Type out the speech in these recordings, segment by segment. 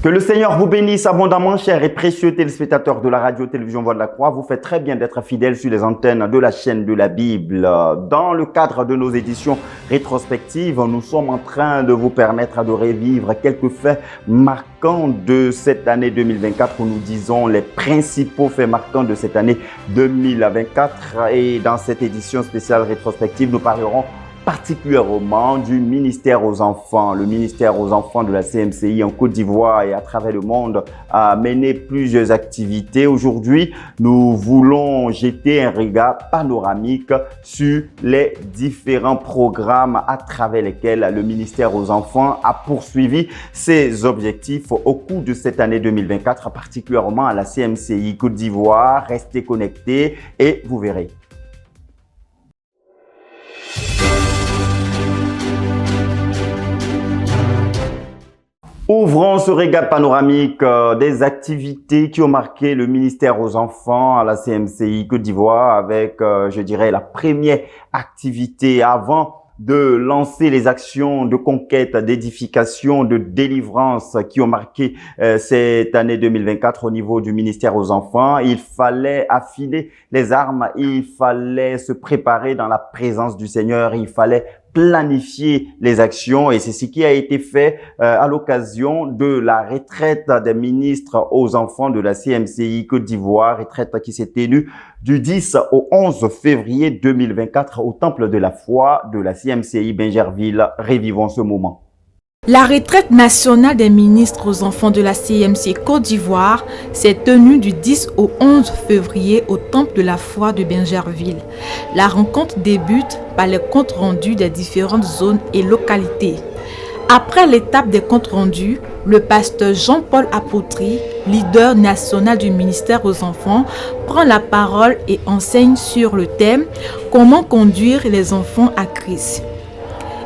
Que le Seigneur vous bénisse abondamment, chers et précieux téléspectateurs de la radio-télévision Voix de la Croix. Vous faites très bien d'être fidèles sur les antennes de la chaîne de la Bible. Dans le cadre de nos éditions rétrospectives, nous sommes en train de vous permettre de revivre quelques faits marquants de cette année 2024, où nous disons les principaux faits marquants de cette année 2024. Et dans cette édition spéciale rétrospective, nous parlerons particulièrement du ministère aux enfants. Le ministère aux enfants de la CMCI en Côte d'Ivoire et à travers le monde a mené plusieurs activités. Aujourd'hui, nous voulons jeter un regard panoramique sur les différents programmes à travers lesquels le ministère aux enfants a poursuivi ses objectifs au cours de cette année 2024, particulièrement à la CMCI Côte d'Ivoire. Restez connectés et vous verrez. Ouvrons ce regard panoramique des activités qui ont marqué le ministère aux enfants à la CMCI Côte d'Ivoire avec, je dirais, la première activité avant de lancer les actions de conquête, d'édification, de délivrance qui ont marqué cette année 2024 au niveau du ministère aux enfants. Il fallait affiner les armes, il fallait se préparer dans la présence du Seigneur, il fallait planifier les actions et c'est ce qui a été fait à l'occasion de la retraite des ministres aux enfants de la CMCI Côte d'Ivoire, retraite qui s'est tenue du 10 au 11 février 2024 au Temple de la Foi de la CMCI Bingerville. Revivons ce moment. La retraite nationale des ministres aux enfants de la CMCI Côte d'Ivoire s'est tenue du 10 au 11 février au Temple de la Foi de Bingerville. La rencontre débute par les comptes rendus des différentes zones et localités. Après l'étape des comptes rendus, le pasteur Jean-Paul Apotry, leader national du ministère aux enfants, prend la parole et enseigne sur le thème « Comment conduire les enfants à Christ ».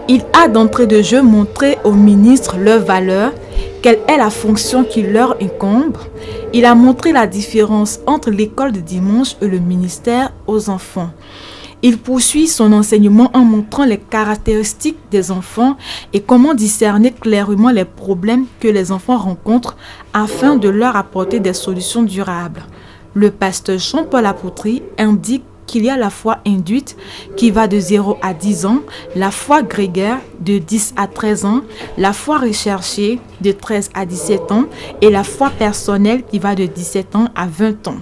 Il a d'entrée de jeu montré aux ministres leurs valeurs, quelle est la fonction qui leur incombe. Il a montré la différence entre l'école de dimanche et le ministère aux enfants. Il poursuit son enseignement en montrant les caractéristiques des enfants et comment discerner clairement les problèmes que les enfants rencontrent afin de leur apporter des solutions durables. Le pasteur Jean-Paul Apotry indique qu'il y a la foi induite qui va de 0 à 10 ans, la foi grégaire de 10 à 13 ans, la foi recherchée de 13 à 17 ans et la foi personnelle qui va de 17 ans à 20 ans.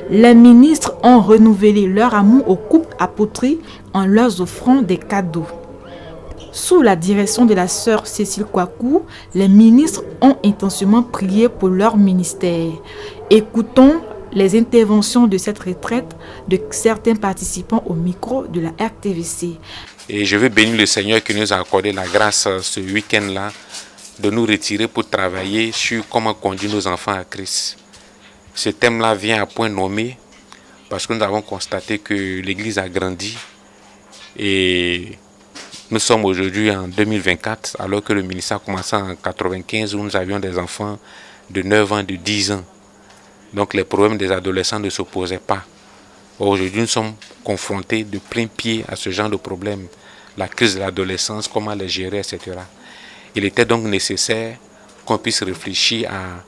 Les ministres ont renouvelé leur amour au couple Apotry en leur offrant des cadeaux. Sous la direction de la sœur Cécile Kouakou, les ministres ont intensément prié pour leur ministère. Écoutons les interventions de cette retraite de certains participants au micro de la RTVC. Et je veux bénir le Seigneur qui nous a accordé la grâce ce week-end-là de nous retirer pour travailler sur comment conduire nos enfants à Christ. Ce thème-là vient à point nommé parce que nous avons constaté que l'Église a grandi et nous sommes aujourd'hui en 2024 alors que le ministère a commencé en 1995 où nous avions des enfants de 9 ans, de 10 ans. Donc les problèmes des adolescents ne s'opposaient pas. Aujourd'hui, nous sommes confrontés de plein pied à ce genre de problème. La crise de l'adolescence, comment les gérer, etc. Il était donc nécessaire qu'on puisse réfléchir à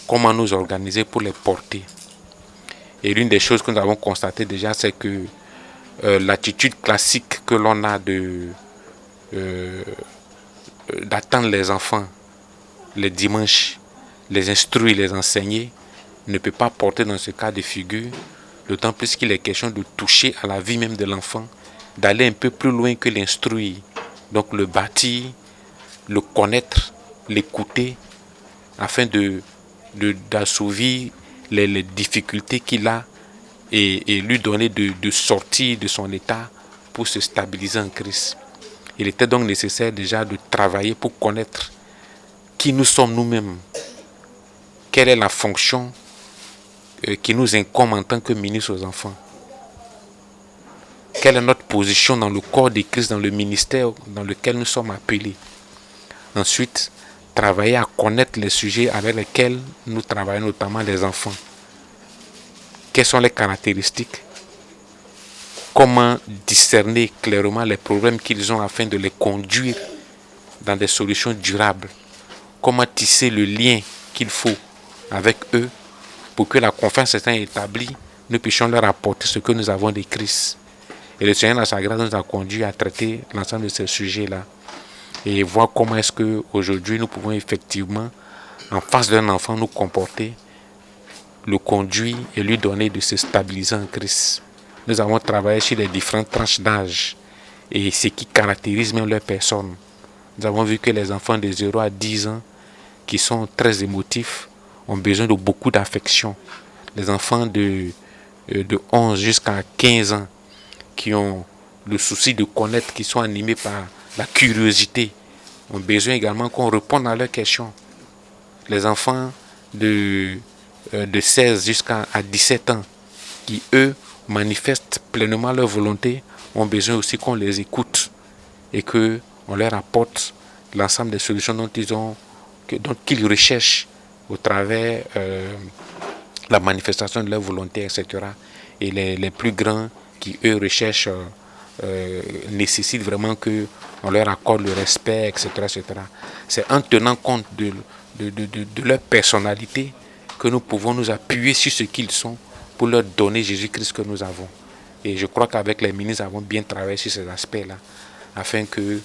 comment nous organiser pour les porter. Et l'une des choses que nous avons constatées déjà, c'est que l'attitude classique que l'on a d'attendre les enfants les dimanches, les instruire, les enseigner, ne peut pas porter dans ce cas de figure, d'autant plus qu'il est question de toucher à la vie même de l'enfant, d'aller un peu plus loin que l'instruire. Donc le bâtir, le connaître, l'écouter, afin d'assouvir les difficultés qu'il a et lui donner de sortir de son état pour se stabiliser en Christ. Il était donc nécessaire déjà de travailler pour connaître qui nous sommes nous-mêmes, quelle est la fonction qui nous incombe en tant que ministre aux enfants. Quelle est notre position dans le corps de Christ, dans le ministère dans lequel nous sommes appelés. Ensuite, travailler à connaître les sujets avec lesquels nous travaillons, notamment les enfants. Quelles sont les caractéristiques? Comment discerner clairement les problèmes qu'ils ont afin de les conduire dans des solutions durables? comment tisser le lien qu'il faut avec eux pour que la confiance étant établie, nous puissions leur apporter ce que nous avons de Christ. Et le Seigneur, dans sa grâce, nous a conduit à traiter l'ensemble de ces sujets-là et voir comment est-ce qu'aujourd'hui nous pouvons effectivement, en face d'un enfant, nous comporter, le conduire et lui donner de se stabiliser en Christ. Nous avons travaillé sur les différentes tranches d'âge et ce qui caractérise même leur personne. Nous avons vu que les enfants de 0 à 10 ans, qui sont très émotifs, ont besoin de beaucoup d'affection. Les enfants de 11 jusqu'à 15 ans, qui ont le souci de connaître, qui sont animés par la curiosité, ont besoin également qu'on réponde à leurs questions. Les enfants de 16 jusqu'à 17 ans, qui eux manifestent pleinement leur volonté, ont besoin aussi qu'on les écoute et qu'on leur apporte l'ensemble des solutions dont qu'ils recherchent au travers la manifestation de leur volonté, etc. Et les plus grands qui, eux, recherchent, nécessitent vraiment qu'on leur accorde le respect, etc. etc. C'est en tenant compte de leur personnalité que nous pouvons nous appuyer sur ce qu'ils sont pour leur donner Jésus-Christ que nous avons. Et je crois qu'avec les ministres, nous avons bien travaillé sur ces aspects-là, afin que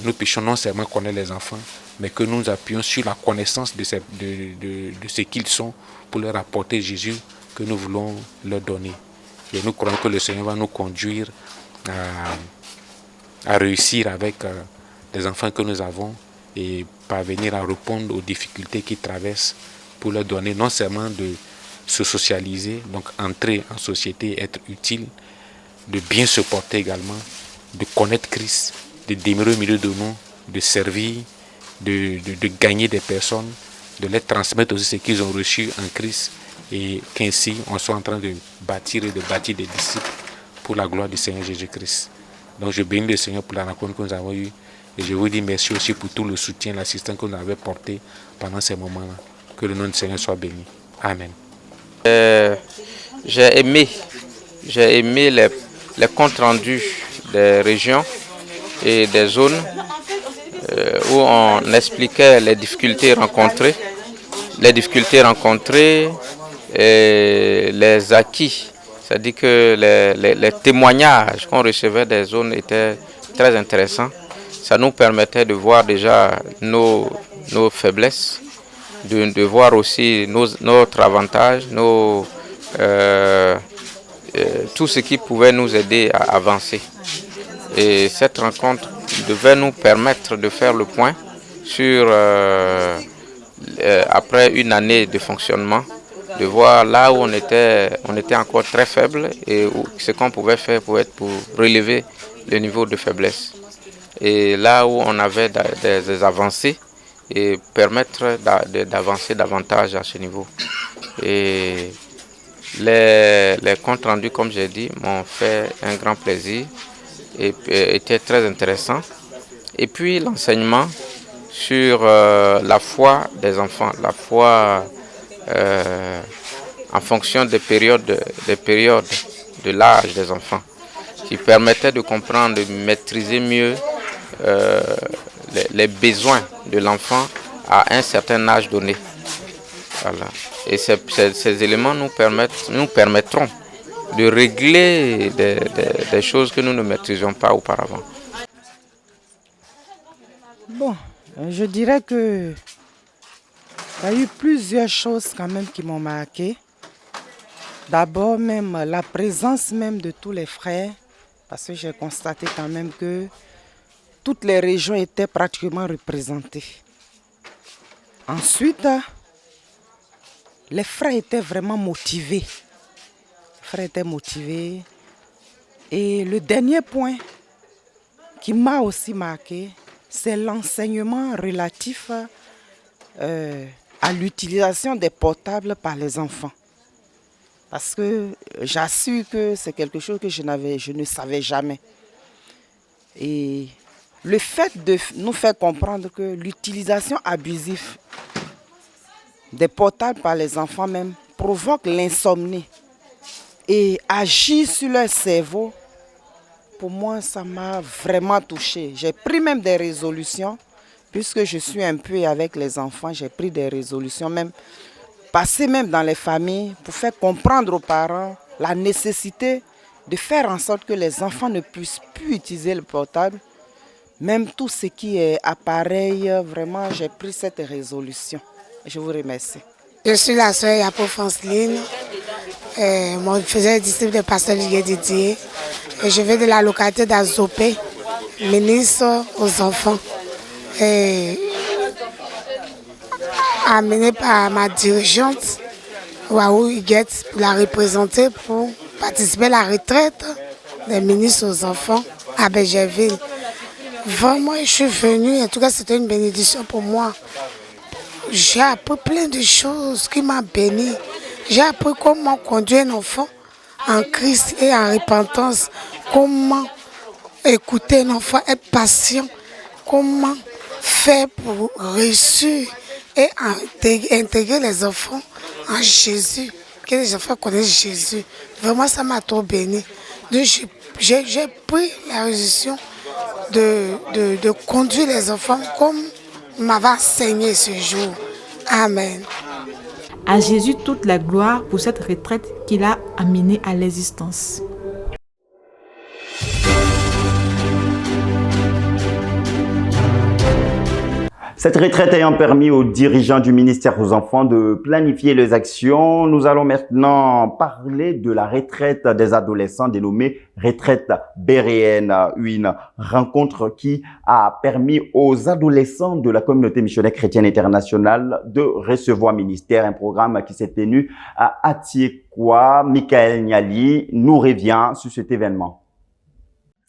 nous puissions non seulement connaître les enfants, mais que nous appuyions sur la connaissance de ce qu'ils sont pour leur apporter Jésus que nous voulons leur donner. Et nous croyons que le Seigneur va nous conduire à réussir avec les enfants que nous avons et parvenir à répondre aux difficultés qu'ils traversent pour leur donner non seulement de se socialiser, donc entrer en société, être utile, de bien se porter également, de connaître Christ, de demeurer au milieu de nous, de servir, de gagner des personnes, de leur transmettre aussi ce qu'ils ont reçu en Christ et qu'ainsi on soit en train de bâtir des disciples pour la gloire du Seigneur Jésus-Christ. Donc je bénis le Seigneur pour la rencontre que nous avons eue et je vous dis merci aussi pour tout le soutien, l'assistance que nous avons porté pendant ces moments-là. Que le nom du Seigneur soit béni. Amen. J'ai aimé les comptes rendus des régions et des zones où on expliquait les difficultés rencontrées et les acquis. C'est-à-dire que les témoignages qu'on recevait des zones étaient très intéressants. Ça nous permettait de voir déjà nos faiblesses, de voir aussi notre avantage, tout ce qui pouvait nous aider à avancer. Et cette rencontre devait nous permettre de faire le point sur, après une année de fonctionnement, de voir là où on était encore très faible et ce qu'on pouvait faire pour relever le niveau de faiblesse. Et là où on avait des avancées, et permettre d'avancer davantage à ce niveau. Et les comptes rendus, comme j'ai dit, m'ont fait un grand plaisir et étaient très intéressants. Et puis l'enseignement sur la foi des enfants, la foi en fonction des périodes de l'âge des enfants, qui permettait de comprendre, de maîtriser mieux les besoins de l'enfant à un certain âge donné. Voilà. Et ces éléments nous permettront de régler des choses que nous ne maîtrisions pas auparavant. Bon, je dirais que il y a eu plusieurs choses quand même qui m'ont marqué. D'abord même la présence même de tous les frères, parce que j'ai constaté quand même que toutes les régions étaient pratiquement représentées. Ensuite, les frères étaient vraiment motivés. Et le dernier point qui m'a aussi marqué, c'est l'enseignement relatif à l'utilisation des portables par les enfants. Parce que j'assure que c'est quelque chose que je ne savais jamais. Et le fait de nous faire comprendre que l'utilisation abusive des portables par les enfants même provoque l'insomnie et agit sur leur cerveau, pour moi, ça m'a vraiment touchée. J'ai pris même des résolutions Puisque je suis un peu avec les enfants, j'ai pris des résolutions, même passer même dans les familles pour faire comprendre aux parents la nécessité de faire en sorte que les enfants ne puissent plus utiliser le portable. Même tout ce qui est appareil, vraiment, j'ai pris cette résolution. Je vous remercie. Je suis la sœur Yapo Franceline. Je faisais disciple de pasteur Ligue Didier. Et je vais de la localité d'Azopé, ministre aux enfants. Amenée par ma dirigeante, Waou Higuette, pour la représenter pour participer à la retraite des ministres aux enfants à Bégerville. Vraiment, je suis venue, en tout cas c'était une bénédiction pour moi. J'ai appris plein de choses qui m'ont béni. J'ai appris comment conduire un enfant en Christ et en repentance, comment écouter un enfant, être patient, comment faire pour réussir et intégrer les enfants en Jésus, que les enfants connaissent Jésus. Vraiment, ça m'a trop béni. Donc, j'ai pris la résolution de conduire les enfants comme m'avait enseigné ce jour. Amen. À Jésus toute la gloire pour cette retraite qu'il a amenée à l'existence. Cette retraite ayant permis aux dirigeants du ministère aux enfants de planifier les actions, nous allons maintenant parler de la retraite des adolescents dénommée retraite béréenne, une rencontre qui a permis aux adolescents de la communauté missionnaire chrétienne internationale de recevoir ministère, un programme qui s'est tenu à Atiekwa. Michael Niali nous revient sur cet événement.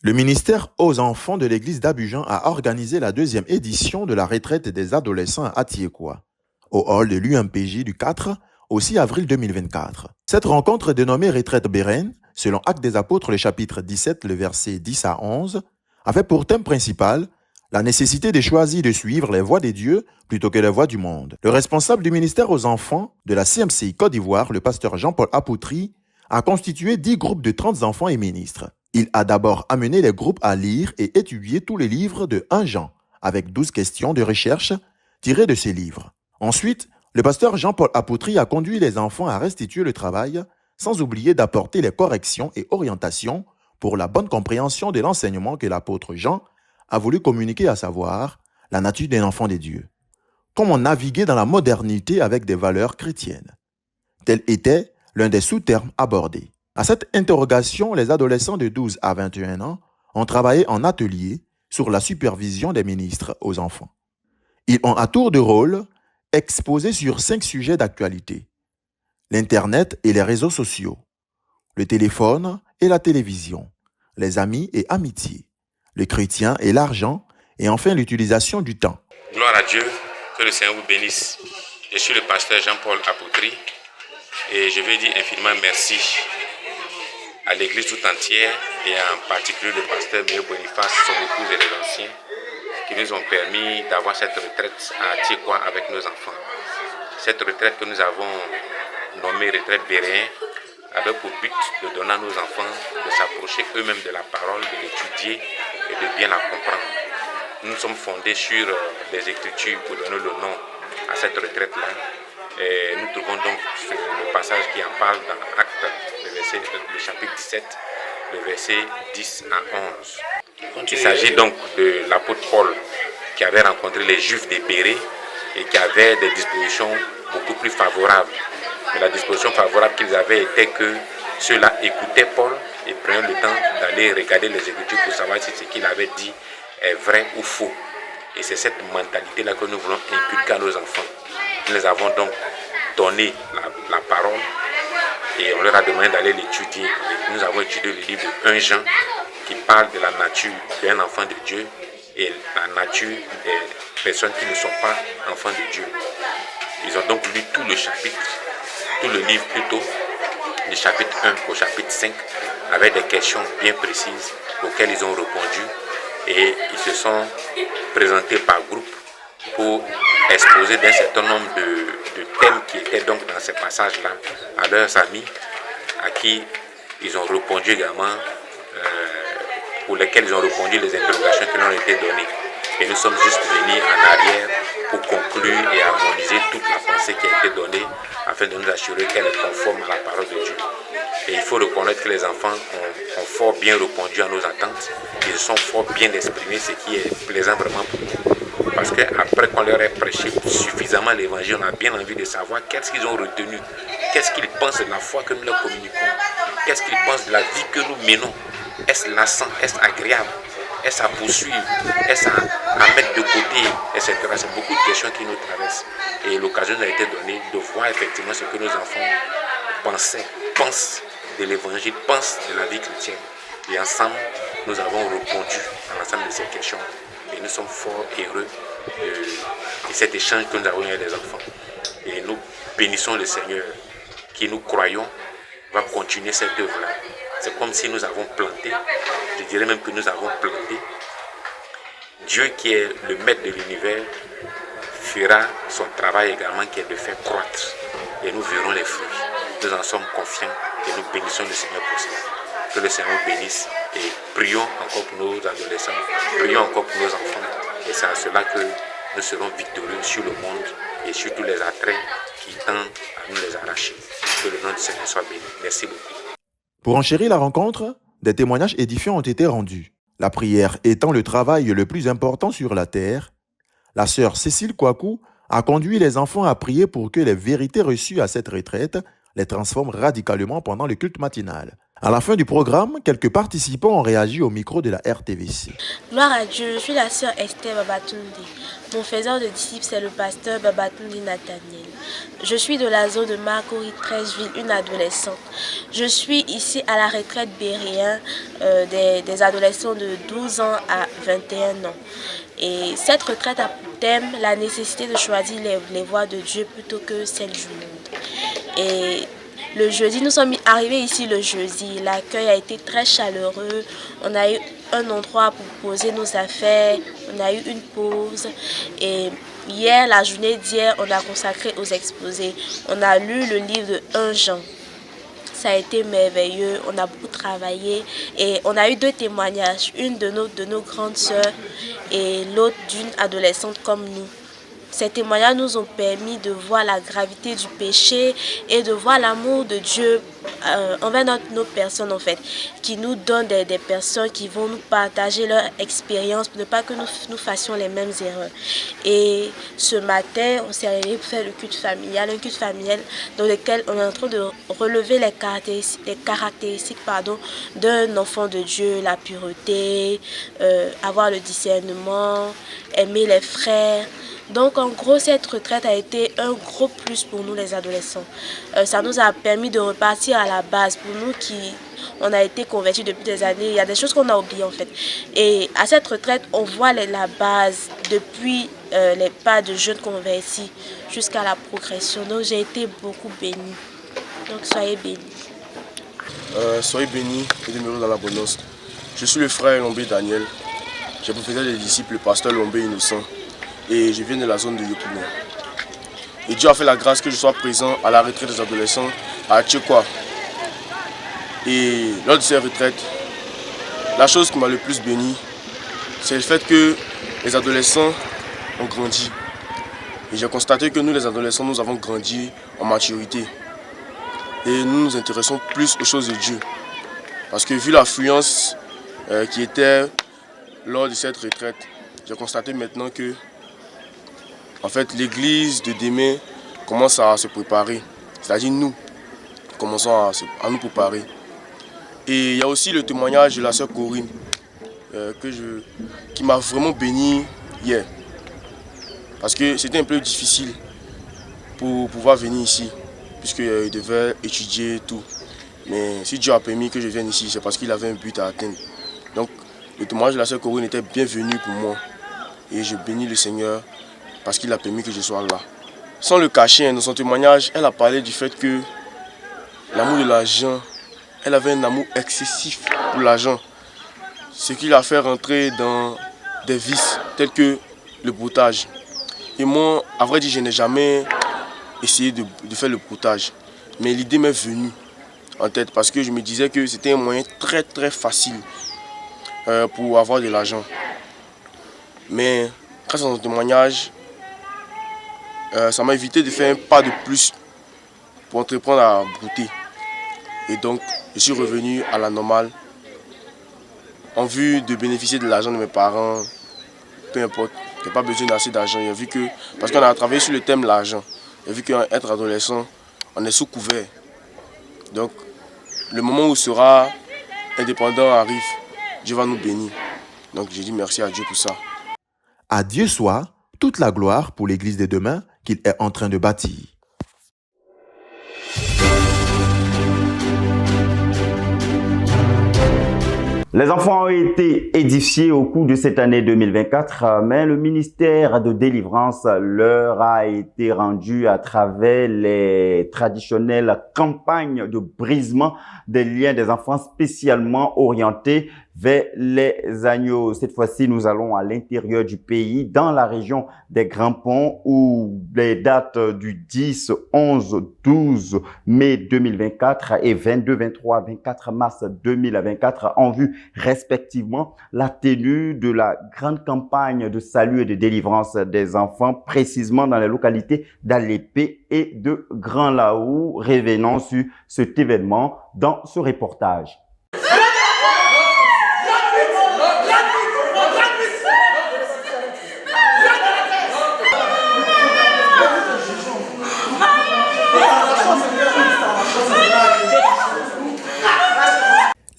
Le ministère aux enfants de l'église d'Abidjan a organisé la 2e édition de la retraite des adolescents à Atiekwa, au hall de l'UMPJ du 4 au 6 avril 2024. Cette rencontre dénommée retraite béréenne, selon Actes des Apôtres, le chapitre 17, le verset 10 à 11, avait pour thème principal la nécessité de choisir de suivre les voies des dieux plutôt que les voies du monde. Le responsable du ministère aux enfants de la CMCI Côte d'Ivoire, le pasteur Jean-Paul Apoutri, a constitué 10 groupes de 30 enfants et ministres. Il a d'abord amené les groupes à lire et étudier tous les livres de 1 Jean, avec 12 questions de recherche tirées de ces livres. Ensuite, le pasteur Jean-Paul Apoutri a conduit les enfants à restituer le travail, sans oublier d'apporter les corrections et orientations pour la bonne compréhension de l'enseignement que l'apôtre Jean a voulu communiquer, à savoir la nature d'un enfant de Dieu. Comment naviguer dans la modernité avec des valeurs chrétiennes. Tel était l'un des sous-termes abordés. À cette interrogation, les adolescents de 12 à 21 ans ont travaillé en atelier sur la supervision des ministres aux enfants. Ils ont à tour de rôle exposé sur 5 sujets d'actualité: l'Internet et les réseaux sociaux, le téléphone et la télévision, les amis et amitiés, le chrétien et l'argent, et enfin l'utilisation du temps. Gloire à Dieu, que le Seigneur vous bénisse. Je suis le pasteur Jean-Paul Apoutri et je veux dire infiniment merci à l'église tout entière et en particulier le pasteur Méo Boniface, son épouse et les anciens qui nous ont permis d'avoir cette retraite à Atiekwa avec nos enfants. Cette retraite que nous avons nommée retraite béréenne avait pour but de donner à nos enfants de s'approcher eux-mêmes de la parole, de l'étudier et de bien la comprendre. Nous sommes fondés sur les Écritures pour donner le nom à cette retraite-là. Et nous trouvons donc le passage qui en parle dans Actes, le chapitre 17, le verset 10 à 11. Il s'agit donc de l'apôtre Paul qui avait rencontré les Juifs des Bérées et qui avait des dispositions beaucoup plus favorables. Mais la disposition favorable qu'ils avaient était que ceux-là écoutaient Paul et prenaient le temps d'aller regarder les Écritures pour savoir si ce qu'il avait dit est vrai ou faux. Et c'est cette mentalité-là que nous voulons inculquer à nos enfants. Nous les avons donc donné la parole et on leur a demandé d'aller l'étudier. Nous avons étudié le livre de 1 Jean qui parle de la nature d'un enfant de Dieu et la nature des personnes qui ne sont pas enfants de Dieu. Ils ont donc lu tout le chapitre, tout le livre plutôt, du chapitre 1 au chapitre 5, avec des questions bien précises auxquelles ils ont répondu et ils se sont présentés par groupe pour exposer d'un certain nombre de thèmes qui étaient donc dans ces passages-là à leurs amis, à qui ils ont répondu également, pour lesquels ils ont répondu les interrogations qui leur ont été données. Et nous sommes juste venus en arrière pour conclure et harmoniser toute la pensée qui a été donnée afin de nous assurer qu'elle est conforme à la parole de Dieu. Et il faut reconnaître que les enfants ont fort bien répondu à nos attentes. Ils sont fort bien exprimés, ce qui est plaisant vraiment pour nous. Parce qu'après qu'on leur ait prêché suffisamment l'évangile, on a bien envie de savoir qu'est-ce qu'ils ont retenu, qu'est-ce qu'ils pensent de la foi que nous leur communiquons, qu'est-ce qu'ils pensent de la vie que nous menons. Est-ce lassant, est-ce agréable, est-ce à poursuivre, est-ce à mettre de côté, etc. C'est beaucoup de questions qui nous traversent. Et l'occasion nous a été donnée de voir effectivement ce que nos enfants pensent de l'évangile, pensent de la vie chrétienne. Et ensemble, nous avons répondu à l'ensemble de ces questions. Et nous sommes fort heureux de cet échange que nous avons eu avec les enfants. Et nous bénissons le Seigneur qui, nous croyons, va continuer cette œuvre-là. C'est comme si nous avons planté, je dirais même que nous avons planté. Dieu qui est le maître de l'univers fera son travail également qui est de faire croître. Et nous verrons les fruits. Nous en sommes confiants et nous bénissons le Seigneur pour cela. Que le Seigneur nous bénisse et prions encore pour nos adolescents, prions encore pour nos enfants. Et c'est à cela que nous serons victorieux sur le monde et sur tous les attraits qui tendent à nous les arracher. Que le nom du Seigneur soit béni. Merci beaucoup. Pour enchérir la rencontre, des témoignages édifiants ont été rendus. La prière étant le travail le plus important sur la terre, la sœur Cécile Kouakou a conduit les enfants à prier pour que les vérités reçues à cette retraite les transforment radicalement pendant le culte matinal. À la fin du programme, quelques participants ont réagi au micro de la RTVC. Gloire à Dieu, je suis la sœur Esther Babatundi. Mon faiseur de disciples, c'est le pasteur Babatundi Nathaniel. Je suis de la zone de Marguerite 13ville, une adolescente. Je suis ici à la retraite Béréen des adolescents de 12 ans à 21 ans. Et cette retraite a pour thème la nécessité de choisir les voies de Dieu plutôt que celles du monde. Et le jeudi, nous sommes arrivés ici le jeudi. L'accueil a été très chaleureux. On a eu un endroit pour poser nos affaires. On a eu une pause. Et hier, la journée d'hier, on a consacré aux exposés. On a lu le livre de 1 Jean. Ça a été merveilleux. On a beaucoup travaillé. Et on a eu 2 témoignages. Une de nos grandes sœurs et l'autre d'une adolescente comme nous. Ces témoignages nous ont permis de voir la gravité du péché et de voir l'amour de Dieu envers nos personnes en fait, qui nous donne des personnes qui vont nous partager leur expérience pour ne pas que nous fassions les mêmes erreurs. Et ce matin, on s'est réunis pour faire le culte familial, un culte familial dans lequel on est en train de relever les caractéristiques d'un enfant de Dieu, la pureté, avoir le discernement, aimer les frères. Donc en gros, cette retraite a été un gros plus pour nous les adolescents. Ça nous a permis de repartir à la base. Pour nous on a été convertis depuis des années, il y a des choses qu'on a oubliées en fait. Et à cette retraite, on voit la base depuis les pas de jeunes convertis jusqu'à la progression. Donc j'ai été beaucoup bénie. Donc soyez bénis. Soyez bénis et demeurez dans l'abondance. Je suis le frère Lombé Daniel. J'ai pour faiseur des disciples le pasteur Lombé Innocent. Et je viens de la zone de Yopougon. Et Dieu a fait la grâce que je sois présent à la retraite des adolescents à Athiekwa. Et lors de cette retraite, la chose qui m'a le plus béni, c'est le fait que les adolescents ont grandi. Et j'ai constaté que nous, les adolescents, nous avons grandi en maturité. Et nous nous intéressons plus aux choses de Dieu. Parce que vu l'affluence qui était lors de cette retraite, j'ai constaté maintenant que en fait, l'église de demain commence à se préparer. C'est-à-dire nous commençons à nous préparer. Et il y a aussi le témoignage de la sœur Corinne qui m'a vraiment béni hier. Parce que c'était un peu difficile pour pouvoir venir ici, puisqu'il devait étudier et tout. Mais si Dieu a permis que je vienne ici, c'est parce qu'il avait un but à atteindre. Donc le témoignage de la sœur Corinne était bienvenu pour moi. Et je bénis le Seigneur parce qu'il a permis que je sois là. Sans le cacher, dans son témoignage, elle a parlé du fait que l'amour de l'argent, elle avait un amour excessif pour l'argent. Ce qui l'a fait rentrer dans des vices tels que le broutage. Et moi, à vrai dire, je n'ai jamais essayé de faire le broutage. Mais l'idée m'est venue en tête parce que je me disais que c'était un moyen très très facile pour avoir de l'argent. Mais grâce à son témoignage, ça m'a évité de faire un pas de plus pour entreprendre à brouter. Et donc, je suis revenu à la normale en vue de bénéficier de l'argent de mes parents, peu importe. Je n'ai pas besoin d'assez d'argent. Parce qu'on a travaillé sur le thème de l'argent. J'ai vu qu'être adolescent, on est sous couvert. Donc, le moment où sera indépendant arrive, Dieu va nous bénir. Donc, j'ai dit merci à Dieu pour ça. À Dieu soit toute la gloire pour l'Église de demain qu'il est en train de bâtir. Les enfants ont été édifiés au cours de cette année 2024, mais le ministère de délivrance leur a été rendu à travers les traditionnelles campagnes de brisement des liens des enfants spécialement orientées vers les agneaux. Cette fois-ci, nous allons à l'intérieur du pays, dans la région des Grands Ponts, où les dates du 10, 11, 12 mai 2024 et 22, 23, 24 mars 2024 ont vu respectivement la tenue de la grande campagne de salut et de délivrance des enfants, précisément dans les localités d'Alépé et de Grand Laou. Revenons sur cet événement dans ce reportage.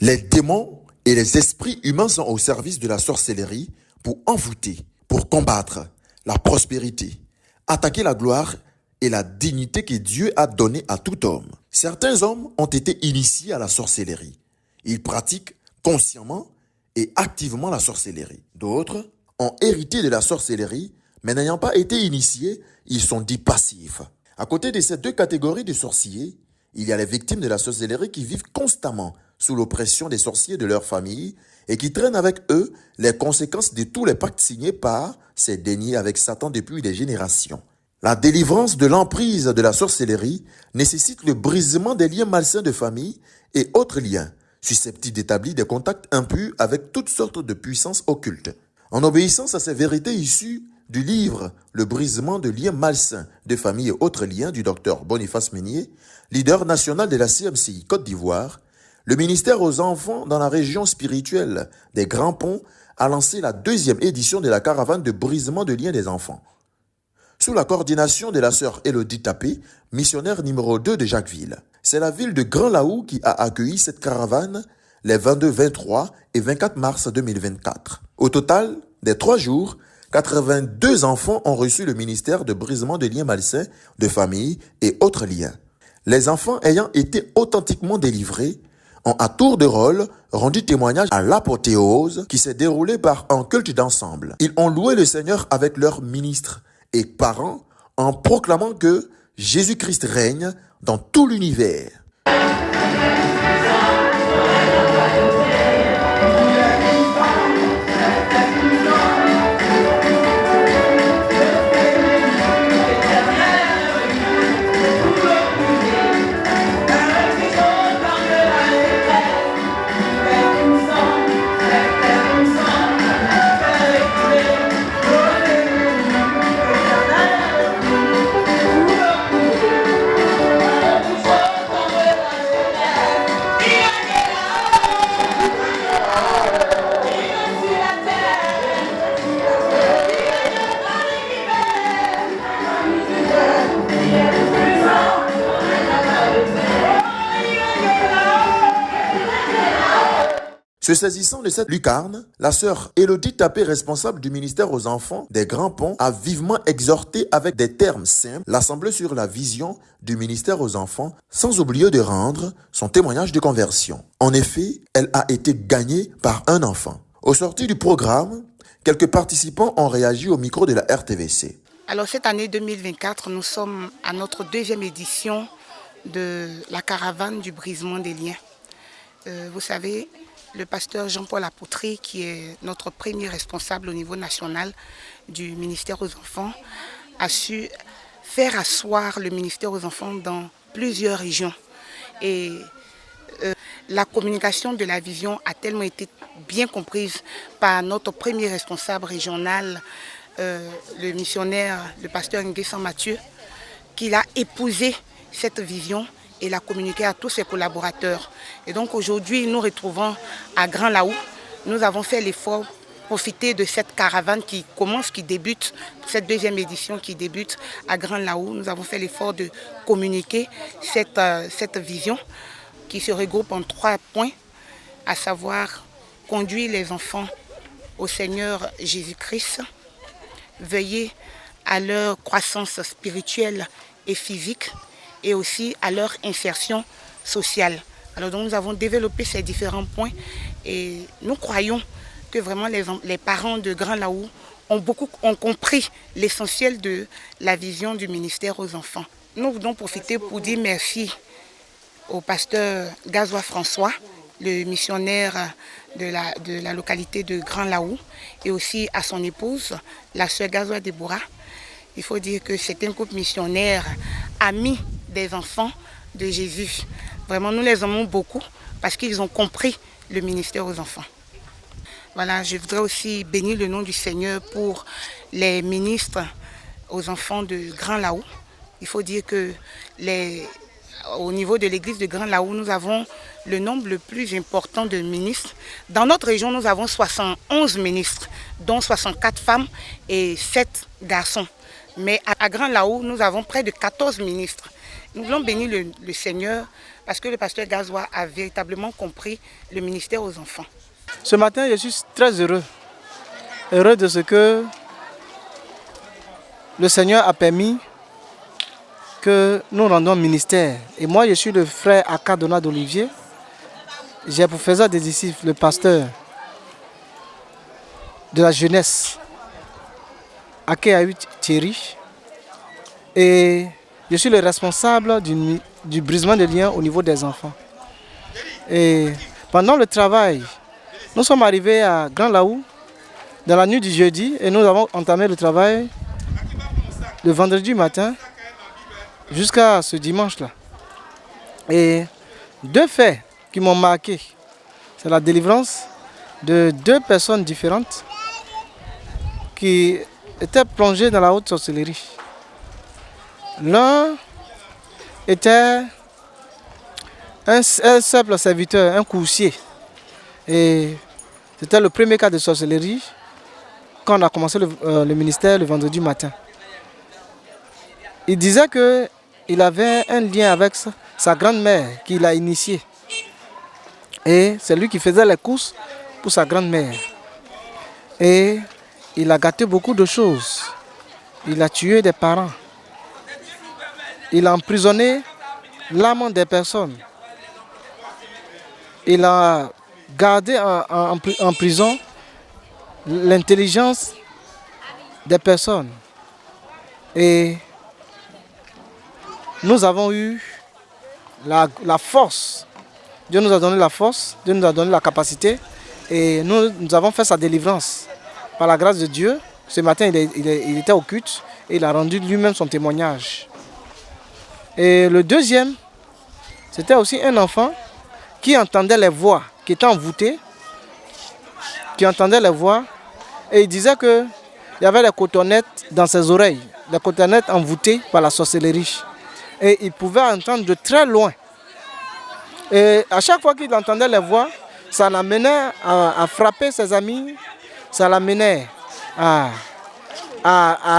Les démons et les esprits humains sont au service de la sorcellerie pour envoûter, pour combattre la prospérité, attaquer la gloire et la dignité que Dieu a donnée à tout homme. Certains hommes ont été initiés à la sorcellerie. Ils pratiquent consciemment et activement la sorcellerie. D'autres ont hérité de la sorcellerie, mais n'ayant pas été initiés, ils sont dits passifs. À côté de ces deux catégories de sorciers, il y a les victimes de la sorcellerie qui vivent constamment sous l'oppression des sorciers de leur famille et qui traînent avec eux les conséquences de tous les pactes signés par ces derniers avec Satan depuis des générations. La délivrance de l'emprise de la sorcellerie nécessite le brisement des liens malsains de famille et autres liens susceptibles d'établir des contacts impurs avec toutes sortes de puissances occultes. En obéissance à ces vérités issues du livre « Le brisement de liens malsains de famille et autres liens » du docteur Boniface Meunier, leader national de la CMCI Côte d'Ivoire, le ministère aux enfants dans la région spirituelle des Grands Ponts a lancé la 2e édition de la caravane de brisement de liens des enfants. Sous la coordination de la sœur Élodie Tapé, missionnaire numéro 2 de Jacquesville. C'est la ville de Grand Laou qui a accueilli cette caravane les 22, 23 et 24 mars 2024. Au total, des 3 jours, 82 enfants ont reçu le ministère de brisement de liens malsains de famille et autres liens. Les enfants ayant été authentiquement délivrés ont à tour de rôle rendu témoignage à l'apothéose qui s'est déroulée par un culte d'ensemble. Ils ont loué le Seigneur avec leurs ministres et parents en proclamant que Jésus-Christ règne dans tout l'univers. Se saisissant de cette lucarne, la sœur Élodie Tapé, responsable du ministère aux enfants des Grands Ponts, a vivement exhorté avec des termes simples l'Assemblée sur la vision du ministère aux enfants, sans oublier de rendre son témoignage de conversion. En effet, elle a été gagnée par un enfant. Au sortir du programme, quelques participants ont réagi au micro de la RTVC. Alors cette année 2024, nous sommes à notre 2e édition de la caravane du brisement des liens. Vous savez, le pasteur Jean-Paul Apotry, qui est notre premier responsable au niveau national du ministère aux enfants, a su faire asseoir le ministère aux enfants dans plusieurs régions. Et la communication de la vision a tellement été bien comprise par notre premier responsable régional, le missionnaire, le pasteur Nguessan Mathieu, qu'il a épousé cette vision et l'a communiqué à tous ses collaborateurs. Et donc aujourd'hui, nous retrouvons à Grand Laou. Nous avons fait l'effort, profiter de cette caravane qui commence, qui débute, cette deuxième édition qui débute à Grand Laou. Nous avons fait l'effort de communiquer cette vision qui se regroupe en 3 points, à savoir conduire les enfants au Seigneur Jésus-Christ, veiller à leur croissance spirituelle et physique et aussi à leur insertion sociale. Alors donc nous avons développé ces différents points et nous croyons que vraiment les parents de Grand Laou ont compris l'essentiel de la vision du ministère aux enfants. Nous voulons profiter pour dire merci au pasteur Gazoua François, le missionnaire de la localité de Grand Laou, et aussi à son épouse, la sœur Gazoua Déborah. Il faut dire que c'est un couple missionnaire ami des enfants de Jésus. Vraiment, nous les aimons beaucoup parce qu'ils ont compris le ministère aux enfants. Voilà, je voudrais aussi bénir le nom du Seigneur pour les ministres aux enfants de Grand Laou. Il faut dire que au niveau de l'église de Grand Laou, nous avons le nombre le plus important de ministres. Dans notre région, nous avons 71 ministres, dont 64 femmes et 7 garçons. Mais à Grand Laou, nous avons près de 14 ministres. Nous voulons bénir le Seigneur parce que le pasteur Gazoua a véritablement compris le ministère aux enfants. Ce matin, je suis très heureux. Heureux de ce que le Seigneur a permis que nous rendions ministère. Et moi, je suis le frère Aka Donald Olivier. J'ai pour faiseur des disciples le pasteur de la jeunesse, Akeahu Thierry. Et je suis le responsable du brisement des liens au niveau des enfants. Et pendant le travail, nous sommes arrivés à Grand Laou dans la nuit du jeudi et nous avons entamé le travail le vendredi matin jusqu'à ce dimanche-là. Et 2 faits qui m'ont marqué, c'est la délivrance de 2 personnes différentes qui étaient plongées dans la haute sorcellerie. L'un était un simple serviteur, un coursier. Et c'était le premier cas de sorcellerie quand on a commencé le ministère le vendredi matin. Il disait qu'il avait un lien avec sa grand-mère qu'il a initiée. Et c'est lui qui faisait les courses pour sa grand-mère. Et il a gâté beaucoup de choses. Il a tué des parents. Il a emprisonné l'âme des personnes. Il a gardé en prison l'intelligence des personnes. Et nous avons eu la force. Dieu nous a donné la force, Dieu nous a donné la capacité et nous avons fait sa délivrance. Par la grâce de Dieu, ce matin il était au culte et il a rendu lui-même son témoignage. Et le deuxième, c'était aussi un enfant qui entendait les voix, qui était envoûté, qui entendait les voix et il disait qu'il y avait des cotonnettes dans ses oreilles, des cotonnettes envoûtées par la sorcellerie. Et il pouvait entendre de très loin. Et à chaque fois qu'il entendait les voix, ça l'amenait à frapper ses amis, ça l'amenait à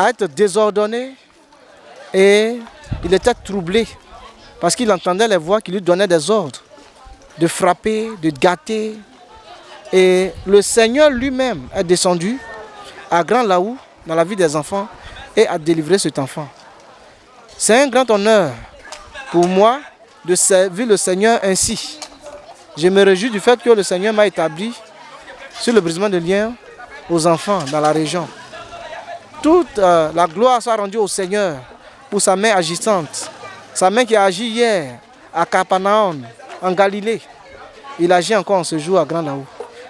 être désordonné et il était troublé parce qu'il entendait les voix qui lui donnaient des ordres de frapper, de gâter. Et le Seigneur lui-même est descendu à Grand Laou dans la vie des enfants et a délivré cet enfant. C'est un grand honneur pour moi de servir le Seigneur ainsi. Je me réjouis du fait que le Seigneur m'a établi sur le brisement de liens aux enfants dans la région. Toute la gloire soit rendue au Seigneur pour sa main agissante. Sa main qui a agi hier à Capernaum, en Galilée. Il agit encore en ce jour à Grand Laou.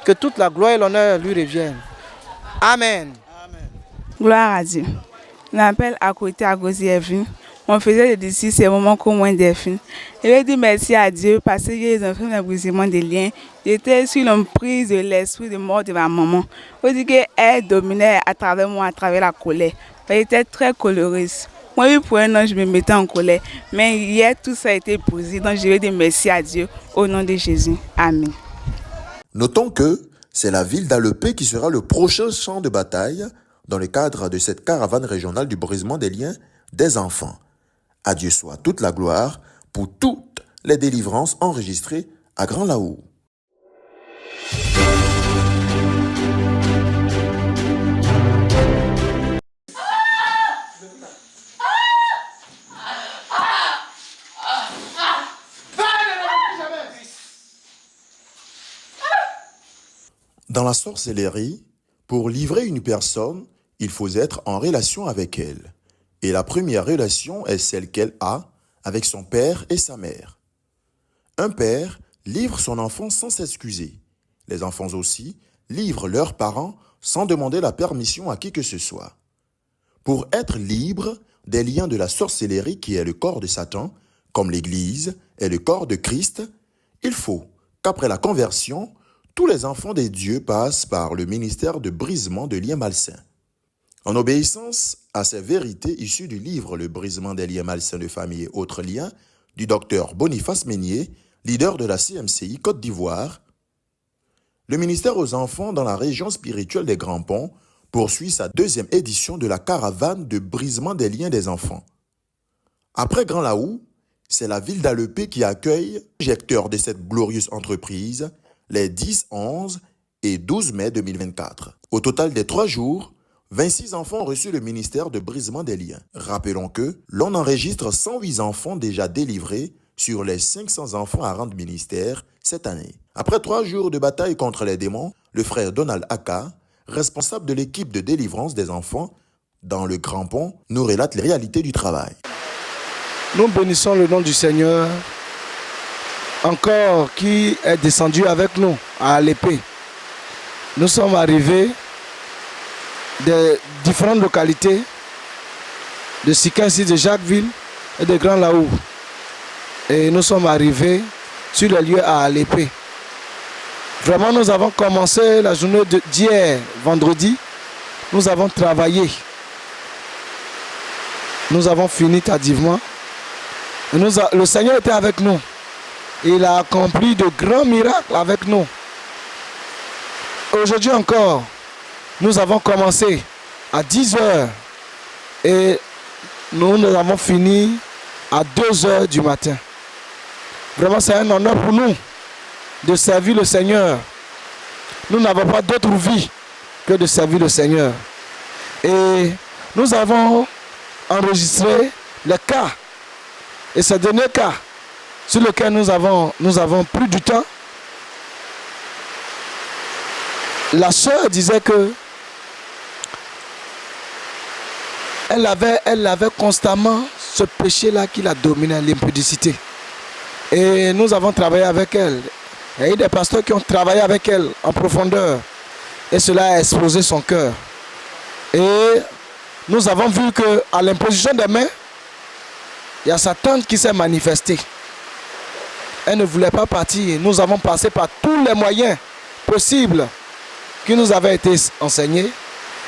Que toute la gloire et l'honneur lui reviennent. Amen. Gloire à Dieu. Je m'appelle Akoité Agozi Evin. on faisait des disciples, c'est un moment comme moins défini. Je vais dire merci à Dieu parce que les enfants ont brisement des liens. J'étais sur l'emprise de l'esprit de mort de ma maman. On dit qu'elle dominait à travers moi, à travers la colère. Elle était très colérique. Moi, oui, pour un an, je me mettais en colère. Mais hier, tout ça a été brisé. Donc, je vais dire merci à Dieu au nom de Jésus. Amen. Notons que c'est la ville d'Alépé qui sera le prochain champ de bataille dans le cadre de cette caravane régionale du brisement des liens des enfants. À Dieu soit toute la gloire pour toutes les délivrances enregistrées à Grand Laou. Dans la sorcellerie, pour livrer une personne, il faut être en relation avec elle. Et la première relation est celle qu'elle a avec son père et sa mère. Un père livre son enfant sans s'excuser. Les enfants aussi livrent leurs parents sans demander la permission à qui que ce soit. Pour être libre des liens de la sorcellerie qui est le corps de Satan, comme l'Église est le corps de Christ, il faut qu'après la conversion, tous les enfants des dieux passent par le ministère de brisement de liens malsains. En obéissance à ces vérités issues du livre Le brisement des liens malsains de famille et autres liens du docteur Boniface Meignier, leader de la CMCI Côte d'Ivoire, le ministère aux enfants dans la région spirituelle des Grands Ponts poursuit sa deuxième édition de la caravane de brisement des liens des enfants. Après Grand Laou, c'est la ville d'Alépé qui accueille le projecteur de cette glorieuse entreprise les 10, 11 et 12 mai 2024. Au total des 3 jours, 26 enfants ont reçu le ministère de brisement des liens. Rappelons que l'on enregistre 108 enfants déjà délivrés sur les 500 enfants à rendre ministère cette année. Après 3 jours de bataille contre les démons, le frère Donald Aka, responsable de l'équipe de délivrance des enfants dans le Grand Pont, nous relate les réalités du travail. Nous bénissons le nom du Seigneur, encore qui est descendu avec nous à Alépé. Nous sommes arrivés de différentes localités, de Sikinsi, de Jacquesville et de Grand Laou. Et nous sommes arrivés sur le lieu à Alépé. Vraiment, nous avons commencé la journée d'hier, vendredi. Nous avons travaillé. Nous avons fini tardivement. Et le Seigneur était avec nous. Il a accompli de grands miracles avec nous. Aujourd'hui encore, nous avons commencé à 10h et nous avons fini à 2h du matin. Vraiment, c'est un honneur pour nous de servir le Seigneur. Nous n'avons pas d'autre vie que de servir le Seigneur. Et nous avons enregistré les cas. Et ce dernier cas sur lequel nous avons pris du temps, la sœur disait que elle avait constamment ce péché-là qui la dominait, l'impudicité. Et nous avons travaillé avec elle. Il y a eu des pasteurs qui ont travaillé avec elle en profondeur. Et cela a exposé son cœur. Et nous avons vu qu'à l'imposition des mains, il y a sa tante qui s'est manifestée. Elle ne voulait pas partir. Nous avons passé par tous les moyens possibles qui nous avaient été enseignés.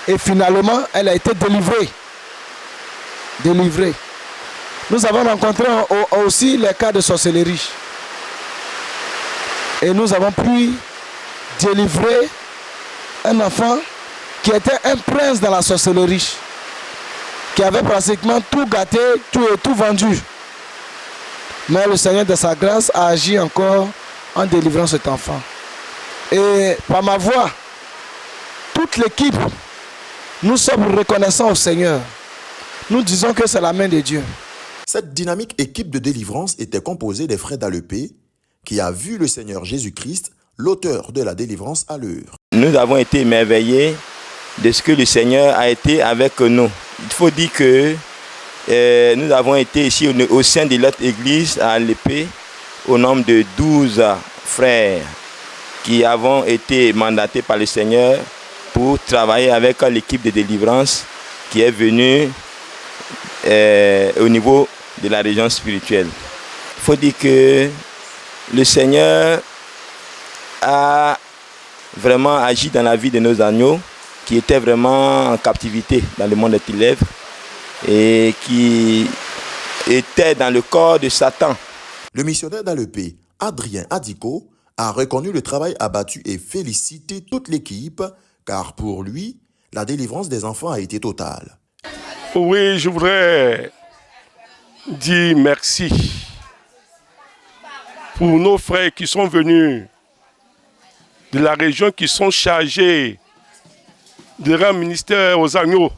Et finalement, elle a été délivrée. Délivrée. Nous avons rencontré aussi les cas de sorcellerie. Et nous avons pu délivrer un enfant qui était un prince dans la sorcellerie, qui avait pratiquement tout gâté, tout vendu. Mais le Seigneur de sa grâce a agi encore en délivrant cet enfant. Et par ma voix, toute l'équipe, nous sommes reconnaissants au Seigneur. Nous disons que c'est la main de Dieu. Cette dynamique équipe de délivrance était composée des frères d'Alépé, qui a vu le Seigneur Jésus-Christ, l'auteur de la délivrance, à l'œuvre. Nous avons été émerveillés de ce que le Seigneur a été avec nous. Il faut dire que nous avons été ici au sein de notre église à Alépé, au nombre de 12 frères qui avons été mandatés par le Seigneur pour travailler avec l'équipe de délivrance qui est venue au niveau de la région spirituelle. Il faut dire que le Seigneur a vraiment agi dans la vie de nos agneaux qui étaient vraiment en captivité dans le monde des ténèbres et qui étaient dans le corps de Satan. Le missionnaire d'Alépé, Adrien Adiko, a reconnu le travail abattu et félicité toute l'équipe, car pour lui, la délivrance des enfants a été totale. Oui, je voudrais dire merci pour nos frères qui sont venus de la région, qui sont chargés de rendre ministère aux agneaux.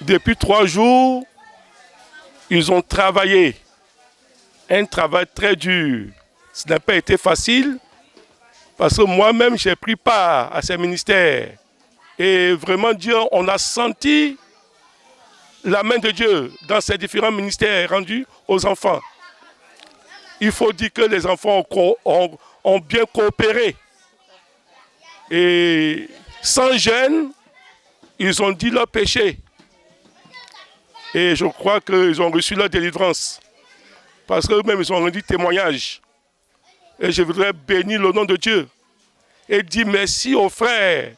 Depuis 3 jours, ils ont travaillé. Un travail très dur. Ce n'a pas été facile parce que moi-même, j'ai pris part à ces ministères. Et vraiment, Dieu, on a senti la main de Dieu dans ces différents ministères rendus aux enfants. Il faut dire que les enfants ont bien coopéré. Et sans gêne, ils ont dit leur péché. Et je crois qu'ils ont reçu leur délivrance. Parce qu'eux-mêmes, ils ont rendu témoignage. Et je voudrais bénir le nom de Dieu. Et dire merci aux frères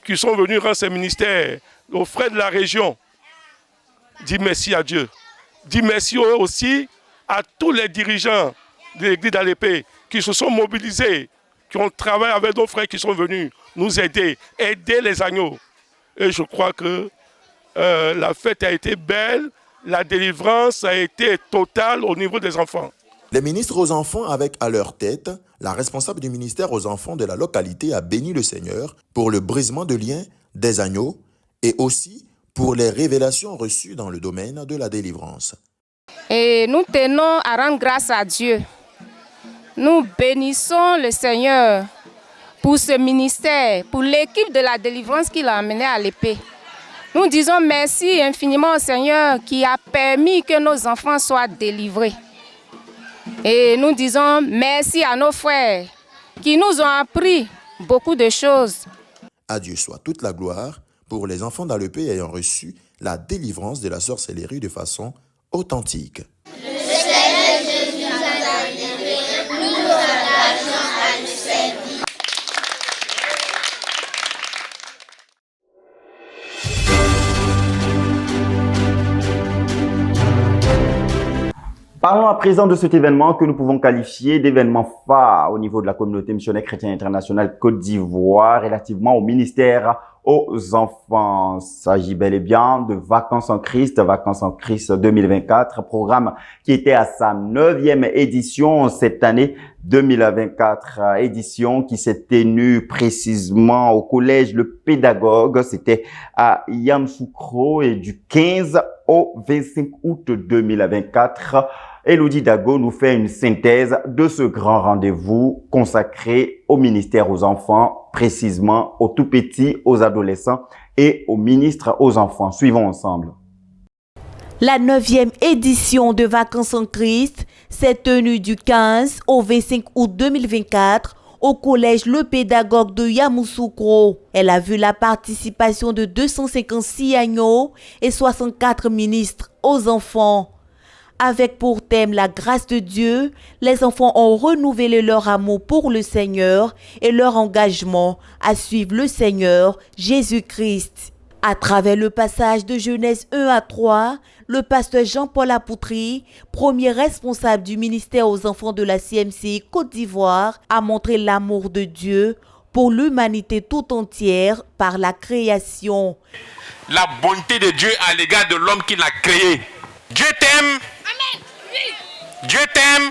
qui sont venus rendre ces ministères, aux frères de la région. Dis merci à Dieu. Dis merci aussi à tous les dirigeants de l'église d'Alépé qui se sont mobilisés, qui ont travaillé avec nos frères qui sont venus nous aider les agneaux. Et je crois que la fête a été belle, la délivrance a été totale au niveau des enfants. Les ministres aux enfants avec à leur tête, la responsable du ministère aux enfants de la localité a béni le Seigneur pour le brisement de liens des agneaux et aussi pour les révélations reçues dans le domaine de la délivrance. Et nous tenons à rendre grâce à Dieu. Nous bénissons le Seigneur pour ce ministère, pour l'équipe de la délivrance qu'il a amené à Alépé. Nous disons merci infiniment au Seigneur qui a permis que nos enfants soient délivrés. Et nous disons merci à nos frères qui nous ont appris beaucoup de choses. À Dieu soit toute la gloire pour les enfants d'Alépé ayant reçu la délivrance de la sorcellerie de façon authentique. Le Seigneur Jésus nous a délivrés, nous nous engageons à lui servir. Parlons à présent de cet événement que nous pouvons qualifier d'événement phare au niveau de la communauté missionnaire chrétienne internationale Côte d'Ivoire relativement au ministère aux enfants. Il s'agit bel et bien de Vacances en Christ 2024, programme qui était à sa 9e édition cette année 2024, édition qui s'est tenue précisément au collège Le Pédagogue. C'était à Yamoussoukro et du 15 au 25 août 2024. Elodie Dago nous fait une synthèse de ce grand rendez-vous consacré au ministère aux enfants, précisément aux tout-petits, aux adolescents et aux ministres aux enfants. Suivons ensemble. La 9e édition de Vacances en Christ s'est tenue du 15 au 25 août 2024 au collège Le Pédagogue de Yamoussoukro. Elle a vu la participation de 256 agneaux et 64 ministres aux enfants. Avec pour thème la grâce de Dieu, les enfants ont renouvelé leur amour pour le Seigneur et leur engagement à suivre le Seigneur Jésus-Christ. À travers le passage de Genèse 1 à 3, le pasteur Jean-Paul Apoutri, premier responsable du ministère aux enfants de la CMCI Côte d'Ivoire, a montré l'amour de Dieu pour l'humanité tout entière par la création. La bonté de Dieu à l'égard de l'homme qu'il a créé. Dieu t'aime. Dieu t'aime.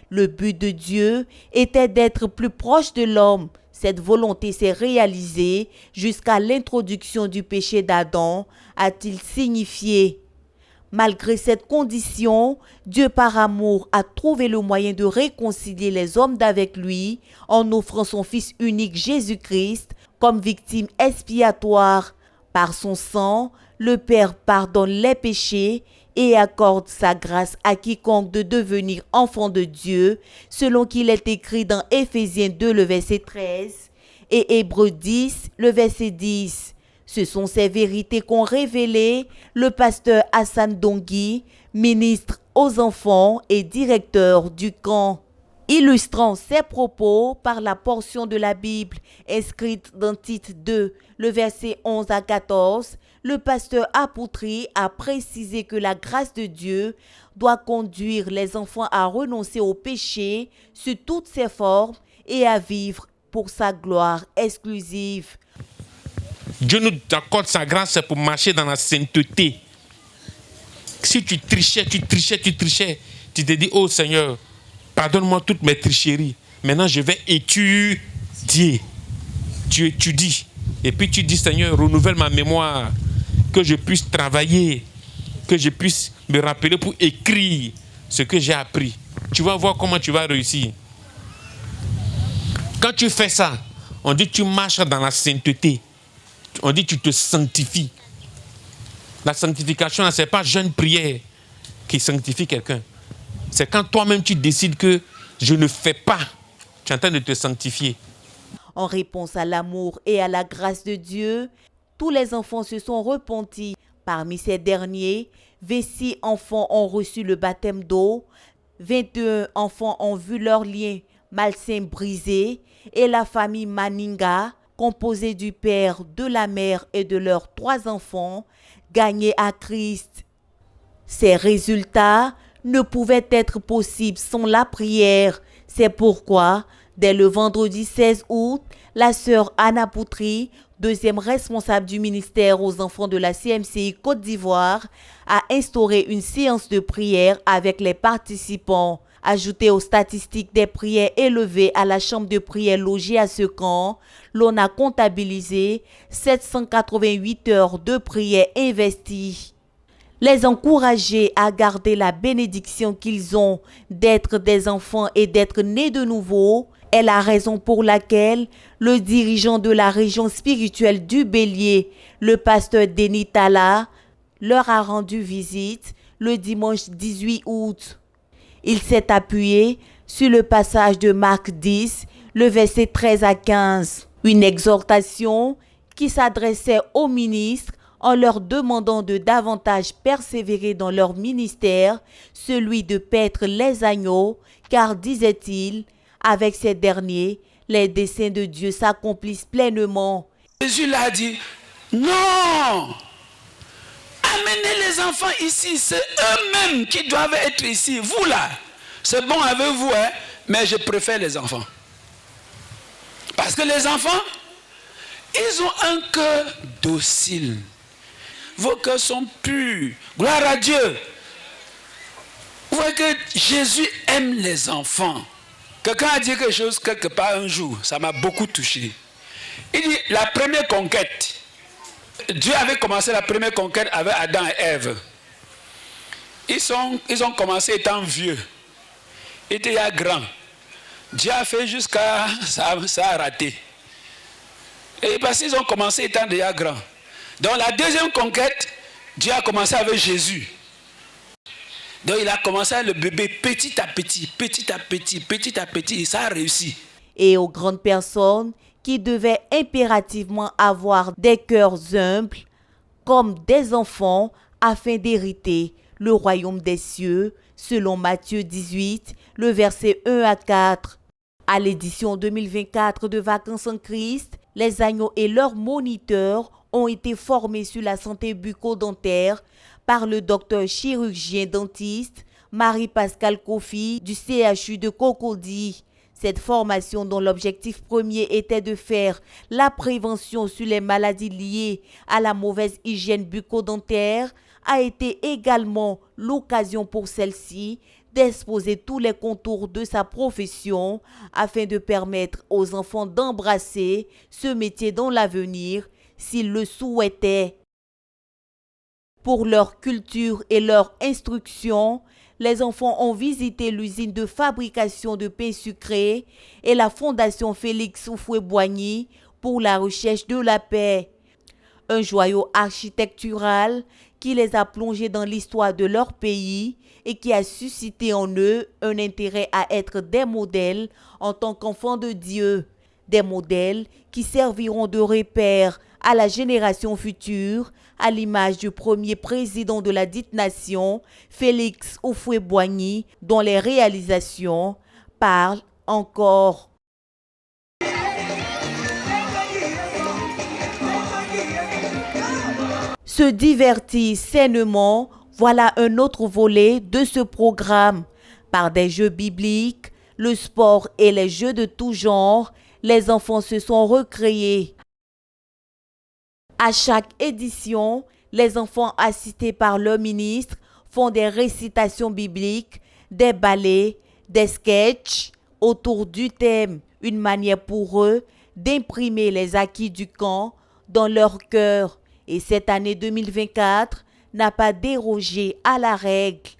Le but de Dieu était d'être plus proche de l'homme. Cette volonté s'est réalisée jusqu'à l'introduction du péché d'Adam, a-t-il signifié. Malgré cette condition, Dieu par amour a trouvé le moyen de réconcilier les hommes d'avec lui en offrant son Fils unique Jésus-Christ comme victime expiatoire. Par son sang, le Père pardonne les péchés et accorde sa grâce à quiconque de devenir enfant de Dieu, selon qu'il est écrit dans Éphésiens 2, le verset 13, et Hébreux 10, le verset 10. Ce sont ces vérités qu'ont révélé le pasteur Hassan Dongui, ministre aux enfants et directeur du camp. Illustrant ses propos par la portion de la Bible inscrite dans Tite 2, le verset 11 à 14, le pasteur Apoutri a précisé que la grâce de Dieu doit conduire les enfants à renoncer au péché sous toutes ses formes et à vivre pour sa gloire exclusive. Dieu nous accorde sa grâce pour marcher dans la sainteté. Si tu trichais, tu te dis, oh Seigneur, pardonne-moi toutes mes tricheries. Maintenant, je vais étudier. Tu étudies. Et puis tu dis, Seigneur, renouvelle ma mémoire, que je puisse travailler, que je puisse me rappeler pour écrire ce que j'ai appris. Tu vas voir comment tu vas réussir. Quand tu fais ça, on dit que tu marches dans la sainteté. On dit que tu te sanctifies. La sanctification, ce n'est pas jeune prière qui sanctifie quelqu'un. C'est quand toi-même tu décides que je ne fais pas, tu es en train de te sanctifier. En réponse à l'amour et à la grâce de Dieu, tous les enfants se sont repentis. Parmi ces derniers, 26 enfants ont reçu le baptême d'eau, 21 enfants ont vu leur lien malsain brisé et la famille Maninga, composée du père, de la mère et de leurs 3 enfants, gagnés à Christ. Ces résultats ne pouvaient être possibles sans la prière. C'est pourquoi, dès le vendredi 16 août, la sœur Anna Poutri, deuxième responsable du ministère aux enfants de la CMCI Côte d'Ivoire, a instauré une séance de prière avec les participants. Ajouté aux statistiques des prières élevées à la chambre de prière logée à ce camp, l'on a comptabilisé 788 heures de prière investies. Les encourager à garder la bénédiction qu'ils ont d'être des enfants et d'être nés de nouveau est la raison pour laquelle le dirigeant de la région spirituelle du Bélier, le pasteur Denis Tala, leur a rendu visite le dimanche 18 août. Il s'est appuyé sur le passage de Marc 10, le verset 13 à 15, une exhortation qui s'adressait aux ministres en leur demandant de davantage persévérer dans leur ministère, celui de paître les agneaux, car, disait-il, avec ces derniers, les desseins de Dieu s'accomplissent pleinement. Jésus l'a dit, non! Amenez les enfants ici, c'est eux-mêmes qui doivent être ici. Vous là, c'est bon avec vous, hein, mais je préfère les enfants. Parce que les enfants, ils ont un cœur docile. Vos cœurs sont purs. Gloire à Dieu. Vous voyez que Jésus aime les enfants. Quelqu'un a dit quelque chose quelque part un jour, ça m'a beaucoup touché. Il dit, la première conquête, Dieu avait commencé la première conquête avec Adam et Ève. Ils ont commencé étant vieux. Ils étaient grands. Dieu a fait jusqu'à... Ça a raté. Et parce qu'ils ont commencé étant déjà grands. Dans la deuxième conquête, Dieu a commencé avec Jésus. Donc il a commencé avec le bébé petit à petit, et ça a réussi. Et aux grandes personnes qui devaient impérativement avoir des cœurs humbles, comme des enfants, afin d'hériter le royaume des cieux, selon Matthieu 18, le verset 1 à 4. À l'édition 2024 de Vacances en Christ, les agneaux et leurs moniteurs ont été formés sur la santé bucco-dentaire par le docteur chirurgien dentiste Marie-Pascale Kofi du CHU de Cocody. Cette formation, dont l'objectif premier était de faire la prévention sur les maladies liées à la mauvaise hygiène bucco-dentaire, a été également l'occasion pour celle-ci d'exposer tous les contours de sa profession afin de permettre aux enfants d'embrasser ce métier dans l'avenir s'ils le souhaitaient. Pour leur culture et leur instruction, les enfants ont visité l'usine de fabrication de pain sucré et la fondation Félix Houphouët-Boigny pour la recherche de la paix. Un joyau architectural qui les a plongés dans l'histoire de leur pays et qui a suscité en eux un intérêt à être des modèles en tant qu'enfants de Dieu. Des modèles qui serviront de repères à la génération future, à l'image du premier président de la dite nation, Félix Houphouët-Boigny, dont les réalisations parlent encore. Se divertir sainement, voilà un autre volet de ce programme. Par des jeux bibliques, le sport et les jeux de tout genre, les enfants se sont recréés. À chaque édition, les enfants assistés par leur ministre font des récitations bibliques, des ballets, des sketchs autour du thème, une manière pour eux d'imprimer les acquis du camp dans leur cœur. Et cette année 2024 n'a pas dérogé à la règle.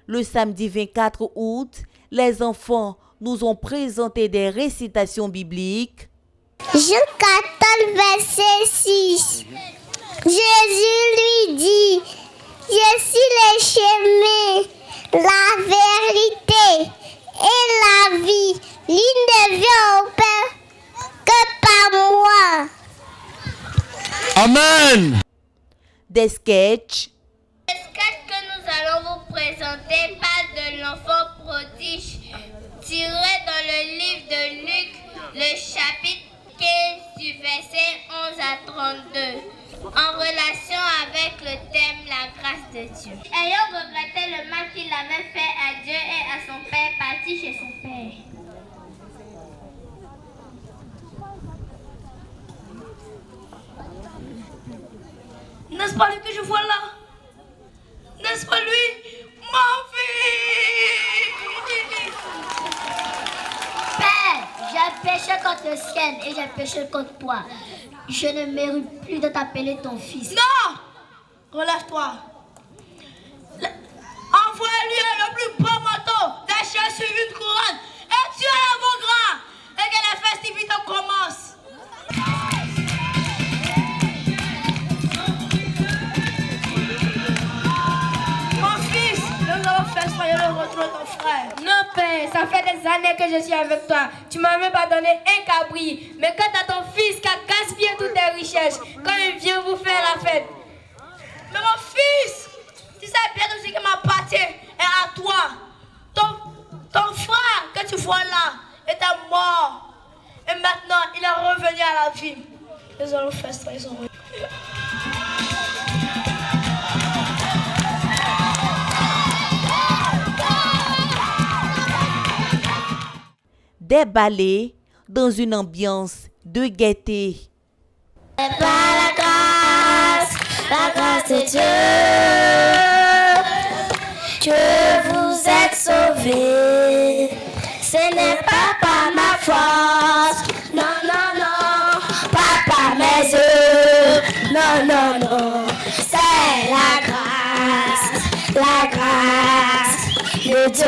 Le samedi 24 août, les enfants nous ont présenté des récitations bibliques. Jean 14, verset 6. Jésus lui dit, je suis le chemin, la vérité et la vie. L'une ne vient au Père que par moi. Amen. Des sketchs. Le sketch que nous allons vous présenter parle de l'enfant prodige tiré dans le livre de Luc, le chapitre 15 du verset 11 à 32, en relation avec le thème la grâce de Dieu. Ayant regretté le mal qu'il avait fait à Dieu et à son père, partit chez son père. N'est-ce pas lui que je vois là? N'est-ce pas lui, mon fils? Père, j'ai péché contre le ciel et j'ai péché contre toi. Je ne mérite plus de t'appeler ton fils. Non! Relève-toi. Envoie-lui le plus beau manteau, des chaises sur une couronne, et tu es l'avant-grand, et que la festivité commence. Le retour de ton frère. Non, père, ça fait des années que je suis avec toi. Tu m'as même pas donné un cabri. Mais quand t'as ton fils qui a gaspillé toutes tes richesses, quand il vient vous faire la fête. Mais mon fils, tu sais bien que ce qui m'appartient est à toi. Ton frère que tu vois là était mort. Et maintenant, il est revenu à la vie. Nous allons faire ça, ils sont revenus. Des ballets dans une ambiance de gaieté. Par la grâce de Dieu, que vous êtes sauvés. Ce n'est pas par ma force, non, non, non, pas par mes œuvres, non, non, non. C'est la grâce de Dieu.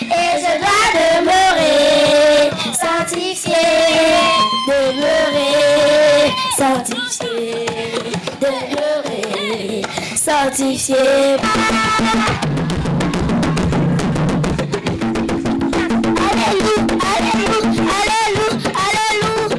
Et je dois demeurer sanctifié, demeurer sanctifié, demeurer sanctifié. Alléluia, alléluia, alléluia, alléluia.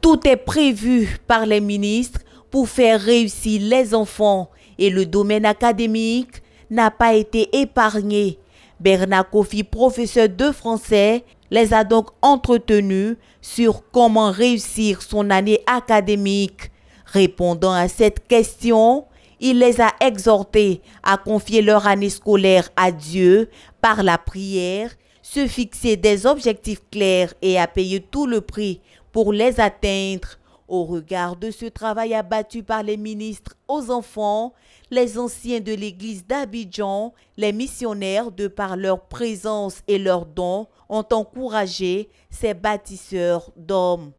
Tout est prévu par les ministres pour faire réussir les enfants et le domaine académique n'a pas été épargné. Bernard Kofi, professeur de français, les a donc entretenus sur comment réussir son année académique. Répondant à cette question, il les a exhortés à confier leur année scolaire à Dieu par la prière, se fixer des objectifs clairs et à payer tout le prix pour les atteindre. Au regard de ce travail abattu par les ministres aux enfants, les anciens de l'église d'Abidjan, les missionnaires, de par leur présence et leurs dons, ont encouragé ces bâtisseurs d'hommes.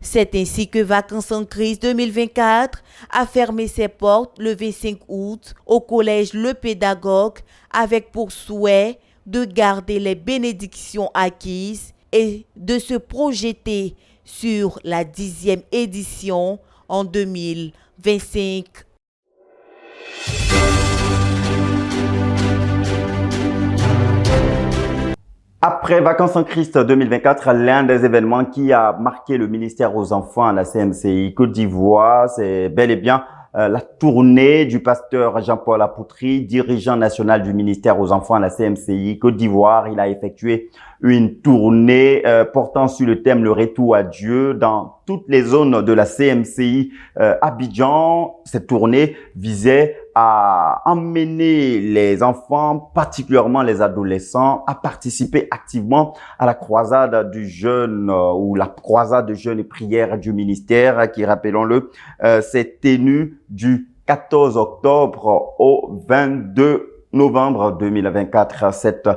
C'est ainsi que Vacances en crise 2024 a fermé ses portes le 25 août au collège Le Pédagogue avec pour souhait de garder les bénédictions acquises et de se projeter sur la 10e édition en 2025. Après Vacances en Christ 2024, l'un des événements qui a marqué le ministère aux enfants à la CMCI Côte d'Ivoire, c'est bel et bien la tournée du pasteur Jean-Paul Apoutry, dirigeant national du ministère aux enfants à la CMCI Côte d'Ivoire. Il a effectué une tournée portant sur le thème le retour à Dieu dans toutes les zones de la CMCI Abidjan. Cette tournée visait à emmener les enfants, particulièrement les adolescents, à participer activement à la croisade du jeûne ou la croisade de jeûne et prière du ministère qui, rappelons-le, s'est tenue du 14 octobre au 22 novembre 2024. Cette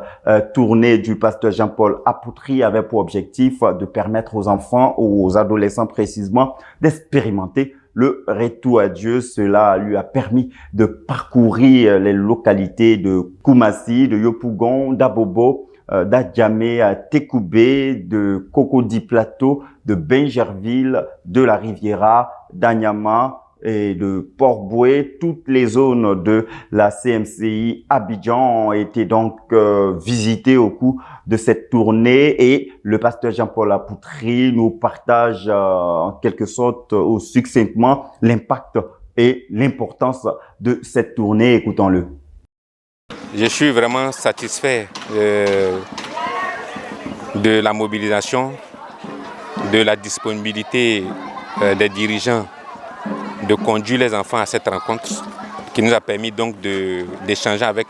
tournée du pasteur Jean-Paul Apoutry avait pour objectif de permettre aux enfants ou aux adolescents précisément d'expérimenter le retour à Dieu. Cela lui a permis de parcourir les localités de Koumassi, de Yopougon, d'Abobo, d'Adjamé, Tekoubé, de Cocody Plateau, de Bingerville, de la Riviera, d'Anyama et de Port-Boué. Toutes les zones de la CMCI Abidjan ont été donc visitées au cours de cette tournée et le pasteur Jean-Paul Apoutry nous partage en quelque sorte ou succinctement l'impact et l'importance de cette tournée. Écoutons-le. Je suis vraiment satisfait de la mobilisation, de la disponibilité des dirigeants de conduire les enfants à cette rencontre qui nous a permis donc d'échanger avec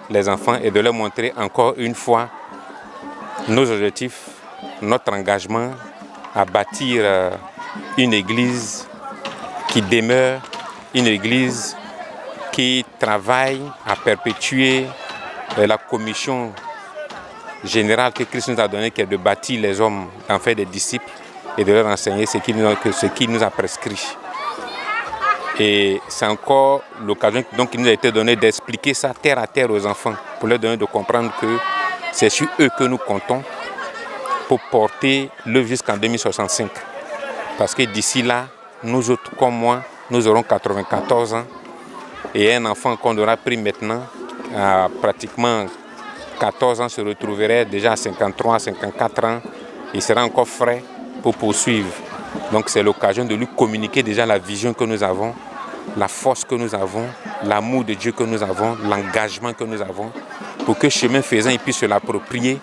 les enfants et de leur montrer encore une fois nos objectifs, notre engagement à bâtir une église qui demeure, une église qui travaille à perpétuer la commission générale que Christ nous a donnée, qui est de bâtir les hommes, d'en faire des disciples et de leur enseigner ce qu'il nous a prescrit. Et c'est encore l'occasion qui nous a été donnée d'expliquer ça terre à terre aux enfants, pour leur donner de comprendre que c'est sur eux que nous comptons pour porter l'œuvre jusqu'en 2065. Parce que d'ici là, nous autres comme moi, nous aurons 94 ans. Et un enfant qu'on aura pris maintenant, à pratiquement 14 ans, se retrouverait déjà à 53, 54 ans. Il sera encore frais pour poursuivre. Donc c'est l'occasion de lui communiquer déjà la vision que nous avons, la force que nous avons, l'amour de Dieu que nous avons, l'engagement que nous avons, pour que chemin faisant, il puisse se l'approprier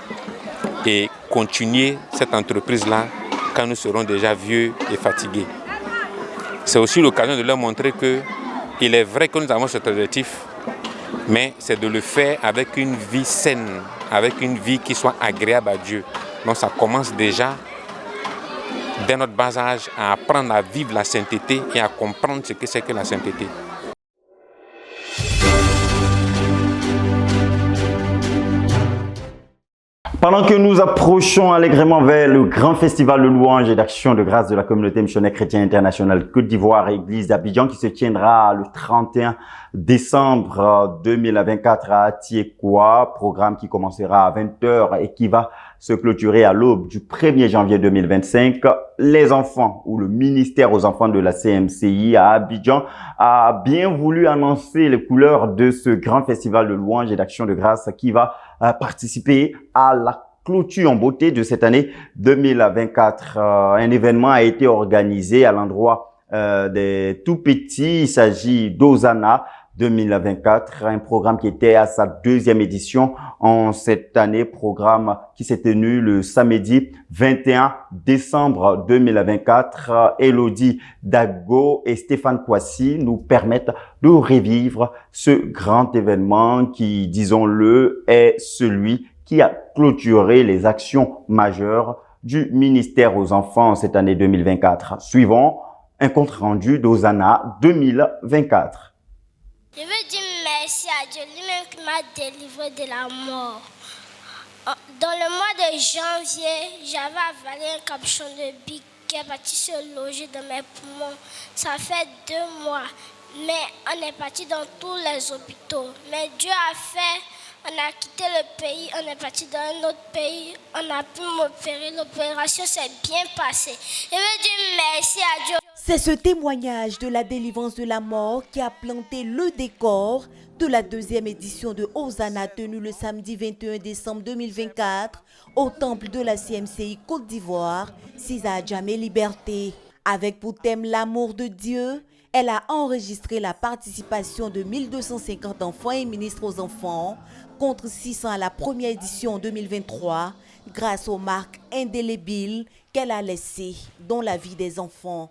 et continuer cette entreprise-là quand nous serons déjà vieux et fatigués. C'est aussi l'occasion de leur montrer qu'il est vrai que nous avons cet objectif, mais c'est de le faire avec une vie saine, avec une vie qui soit agréable à Dieu. Donc ça commence déjà dès notre bas âge à apprendre à vivre la sainteté et à comprendre ce que c'est que la sainteté. Pendant que nous approchons allègrement vers le grand festival de louanges et d'action de grâce de la communauté missionnaire chrétienne internationale Côte d'Ivoire et Église d'Abidjan qui se tiendra le 31 décembre 2024 à Atiekwa, programme qui commencera à 20h et qui va se clôturer à l'aube du 1er janvier 2025. Les enfants ou le ministère aux enfants de la CMCI à Abidjan a bien voulu annoncer les couleurs de ce grand festival de louanges et d'action de grâce qui va participer à la clôture en beauté de cette année 2024. Un événement a été organisé à l'endroit des tout petits. Il s'agit d'Osana 2024, un programme qui était à sa deuxième édition en cette année, programme qui s'est tenu le samedi 21 décembre 2024. Elodie Dago et Stéphane Kwasi nous permettent de revivre ce grand événement qui, disons-le, est celui qui a clôturé les actions majeures du ministère aux enfants cette année 2024. Suivons un compte-rendu d'Osana 2024. Je veux dire merci à Dieu lui-même qui m'a délivré de la mort. Dans le mois de janvier, j'avais avalé un capuchon de bique qui est parti se loger dans mes poumons. Ça fait 2 mois, mais on est parti dans tous les hôpitaux. Mais Dieu a fait On a quitté le pays, on est parti dans un autre pays, on a pu m'opérer, l'opération s'est bien passée. Je veux dire merci à Dieu. C'est ce témoignage de la délivrance de la mort qui a planté le décor de la deuxième édition de Hosanna tenue le samedi 21 décembre 2024 au temple de la CMCI Côte d'Ivoire, Sisa Djamé Liberté. Avec pour thème l'amour de Dieu, elle a enregistré la participation de 1250 enfants et ministres aux enfants contre 600 à la première édition en 2023 grâce aux marques indélébiles qu'elle a laissées dans la vie des enfants.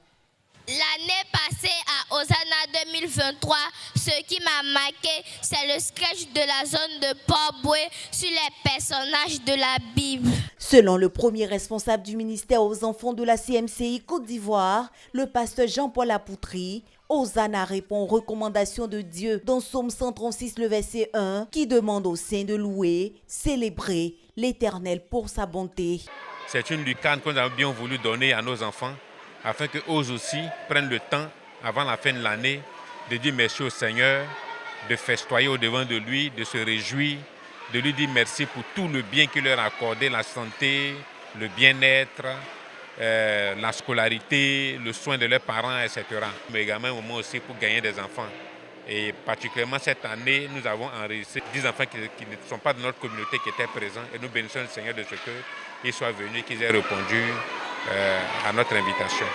L'année passée à Hosanna 2023, ce qui m'a marqué, c'est le sketch de la zone de Port-Boué sur les personnages de la Bible. Selon le premier responsable du ministère aux enfants de la CMCI Côte d'Ivoire, le pasteur Jean-Paul Apoutri, Hosanna répond aux recommandations de Dieu dans Psaume 136, le verset 1, qui demande aux saints de louer, célébrer l'Éternel pour sa bonté. C'est une lucane qu'on a bien voulu donner à nos enfants, afin qu'eux aussi prennent le temps, avant la fin de l'année, de dire merci au Seigneur, de festoyer au-devant de lui, de se réjouir, de lui dire merci pour tout le bien qu'il leur a accordé, la santé, le bien-être, la scolarité, le soin de leurs parents, etc. Mais également un moment aussi pour gagner des enfants. Et particulièrement cette année, nous avons enregistré 10 enfants qui ne sont pas de notre communauté qui étaient présents. Et nous bénissons le Seigneur de ce qu'ils soient venus, qu'ils aient répondu à notre invitation.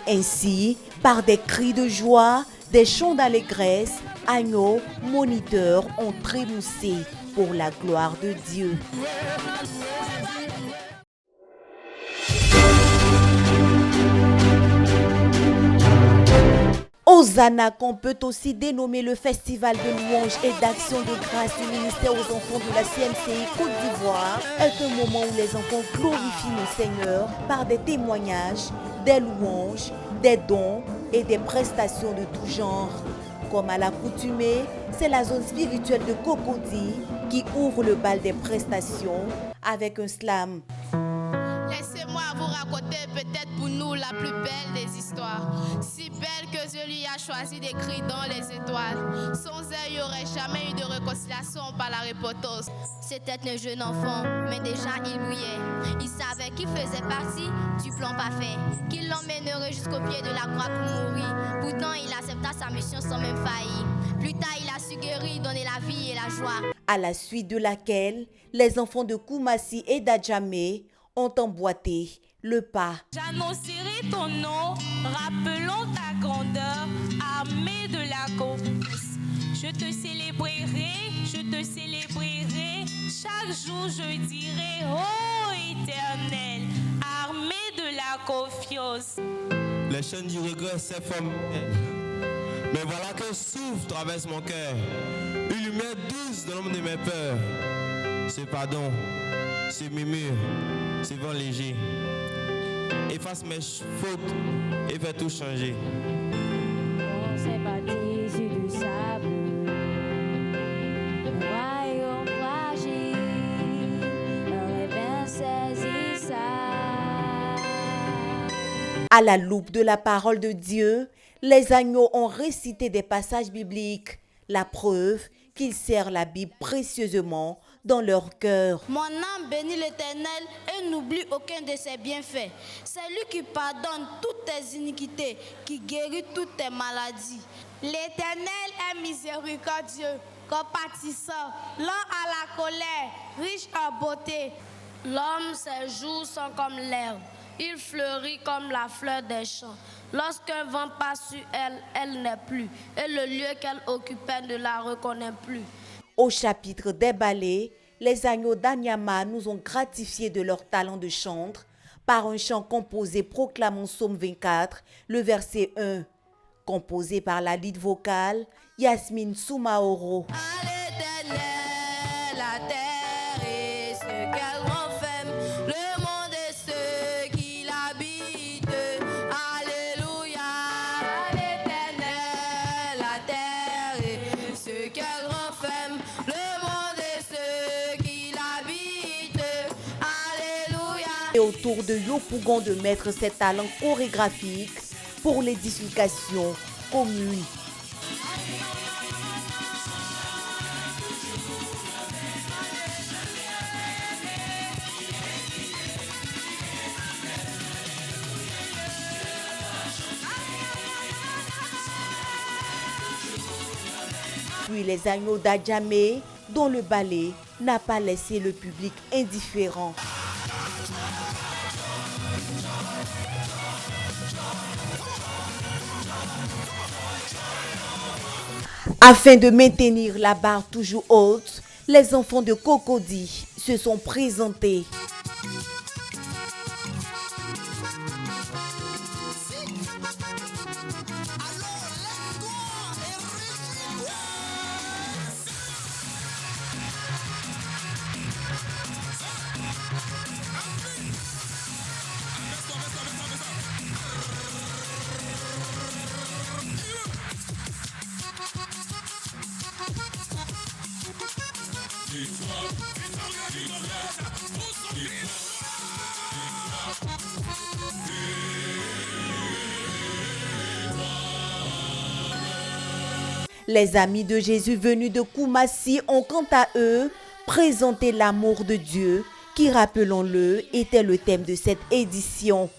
Ainsi, par des cris de joie, des chants d'allégresse, agneaux, moniteurs ont trémoussé pour la gloire de Dieu. Hosanna, qu'on peut aussi dénommer le festival de louanges et d'action de grâce du ministère aux enfants de la CMCI Côte d'Ivoire, est un moment où les enfants glorifient le Seigneur par des témoignages, des louanges, des dons et des prestations de tout genre. Comme à l'accoutumée, c'est la zone spirituelle de Cocody qui ouvre le bal des prestations avec un slam. Laissez-moi vous raconter peut-être pour nous la plus belle des histoires. Si belle que Dieu lui a choisi d'écrire dans les étoiles. Sans elle, il n'y aurait jamais eu de réconciliation par la repentance. C'était un jeune enfant, mais déjà il mouillait. Il savait qu'il faisait partie du plan parfait, qu'il l'emmènerait jusqu'au pied de la croix pour mourir. Pourtant, il accepta sa mission sans même faillir. Plus tard, il a su guérir, donner la vie et la joie. À la suite de laquelle, les enfants de Koumassi et d'Adjamé ont emboîté le pas. J'annoncerai ton nom, rappelant ta grandeur, armée de la confiance. Je te célébrerai, chaque jour je dirai, ô Éternel, armée de la confiance. Les chaînes du regret s'efforment, mais voilà qu'un souffle traverse mon cœur, une lumière douce dans l'ombre de mes peurs. Ce pardon, ce murmure, ce vent léger, efface mes fautes et fait tout changer. On s'est bâti sur du sable, le royaume fragile, le réveil saisit ça. À la loupe de la parole de Dieu, les agneaux ont récité des passages bibliques, la preuve qu'ils serrent la Bible précieusement dans leur cœur. Mon âme bénit l'Éternel et n'oublie aucun de ses bienfaits. C'est lui qui pardonne toutes tes iniquités, qui guérit toutes tes maladies. L'Éternel est miséricordieux, compatissant, lent à la colère, riche en beauté. L'homme, ses jours sont comme l'herbe. Il fleurit comme la fleur des champs. Lorsqu'un vent passe sur elle, elle n'est plus. Et le lieu qu'elle occupait ne la reconnaît plus. Au chapitre des ballets, les agneaux d'Anyama nous ont gratifiés de leur talent de chantre par un chant composé proclamant Psaume 24, le verset 1, composé par la lead vocale Yasmine Soumaoro. La terre et ce qu'elle renferme, le monde et ceux qui l'habitent. Alléluia, à l'Éternel, la terre et ce qu'elle renferme, le monde et ceux qui l'habitent. Alléluia. Et autour de Yopougon de mettre ses talents chorégraphiques pour l'édification commune. puis les agneaux d'Adjamé, dont le ballet n'a pas laissé le public indifférent. Afin de maintenir la barre toujours haute, les enfants de Cocody se sont présentés. Les amis de Jésus venus de Koumassi ont quant à eux présenté l'amour de Dieu qui, rappelons-le, était le thème de cette édition.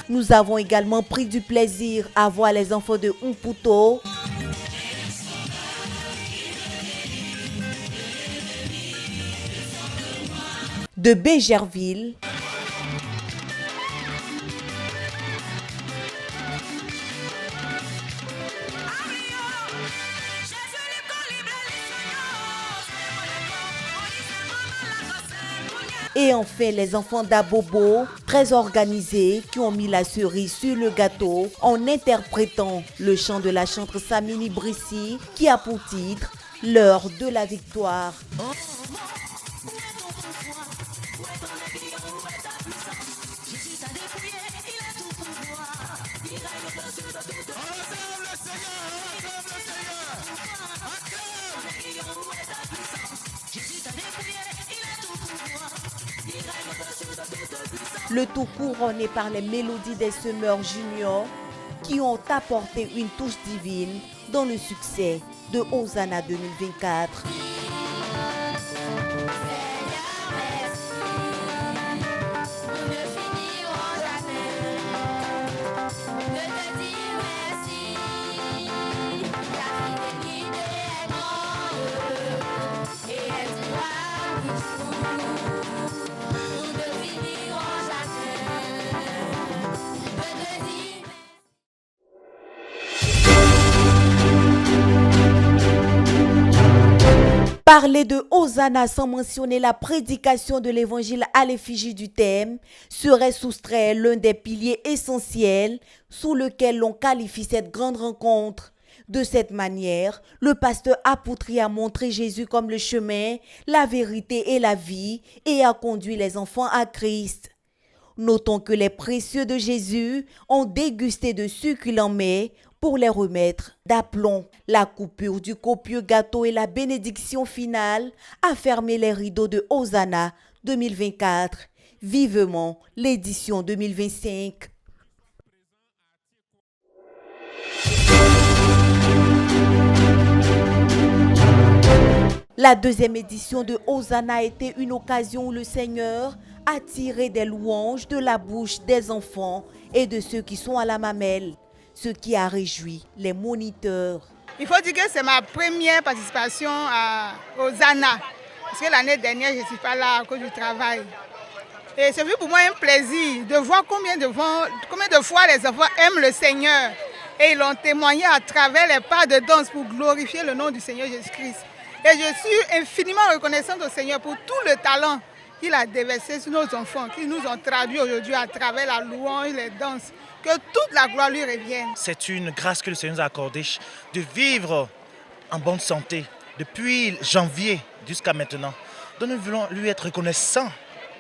Nous avons également pris du plaisir à voir les enfants de Umputo, de Bégerville, et enfin les enfants d'Abobo, très organisés, qui ont mis la cerise sur le gâteau en interprétant le chant de la chanteuse Samini Brissi qui a pour titre « L'heure de la victoire ». Le tout couronné par les mélodies des semeurs juniors qui ont apporté une touche divine dans le succès de Hosanna 2024. Parler de Hosanna sans mentionner la prédication de l'évangile à l'effigie du thème serait soustraire l'un des piliers essentiels sous lequel l'on qualifie cette grande rencontre. De cette manière, le pasteur Apoutri a montré Jésus comme le chemin, la vérité et la vie et a conduit les enfants à Christ. Notons que les précieux de Jésus ont dégusté de succulents mets pour les remettre d'aplomb. La coupure du copieux gâteau et la bénédiction finale a fermé les rideaux de Hosanna 2024. Vivement l'édition 2025. La deuxième édition de Hosanna a été une occasion où le Seigneur a tiré des louanges de la bouche des enfants et de ceux qui sont à la mamelle, ce qui a réjoui les moniteurs. Il faut dire que c'est ma première participation à Hosanna, parce que l'année dernière, je ne suis pas là à cause du travail. Et c'est pour moi un plaisir de voir combien de fois les enfants aiment le Seigneur et ils l'ont témoigné à travers les pas de danse pour glorifier le nom du Seigneur Jésus-Christ. Et je suis infiniment reconnaissante au Seigneur pour tout le talent qu'il a déversé sur nos enfants, qui nous ont traduit aujourd'hui à travers la louange, les danses. Que toute la gloire lui revienne. C'est une grâce que le Seigneur nous a accordée de vivre en bonne santé depuis janvier jusqu'à maintenant. Donc nous voulons lui être reconnaissants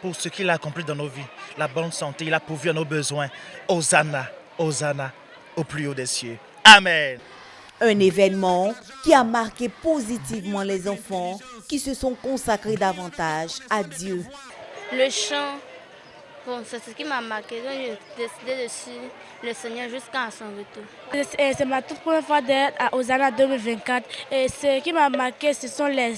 pour ce qu'il a accompli dans nos vies. La bonne santé, il a pourvu à nos besoins. Hosanna, Hosanna, au plus haut des cieux. Amen. Un événement qui a marqué positivement les enfants qui se sont consacrés davantage à Dieu. Le chant Bon, c'est ce qui m'a marqué. Donc, j'ai décidé de suivre le Seigneur jusqu'à son retour. C'est ma toute première fois d'être à Hosanna 2024. Et ce qui m'a marqué, ce sont les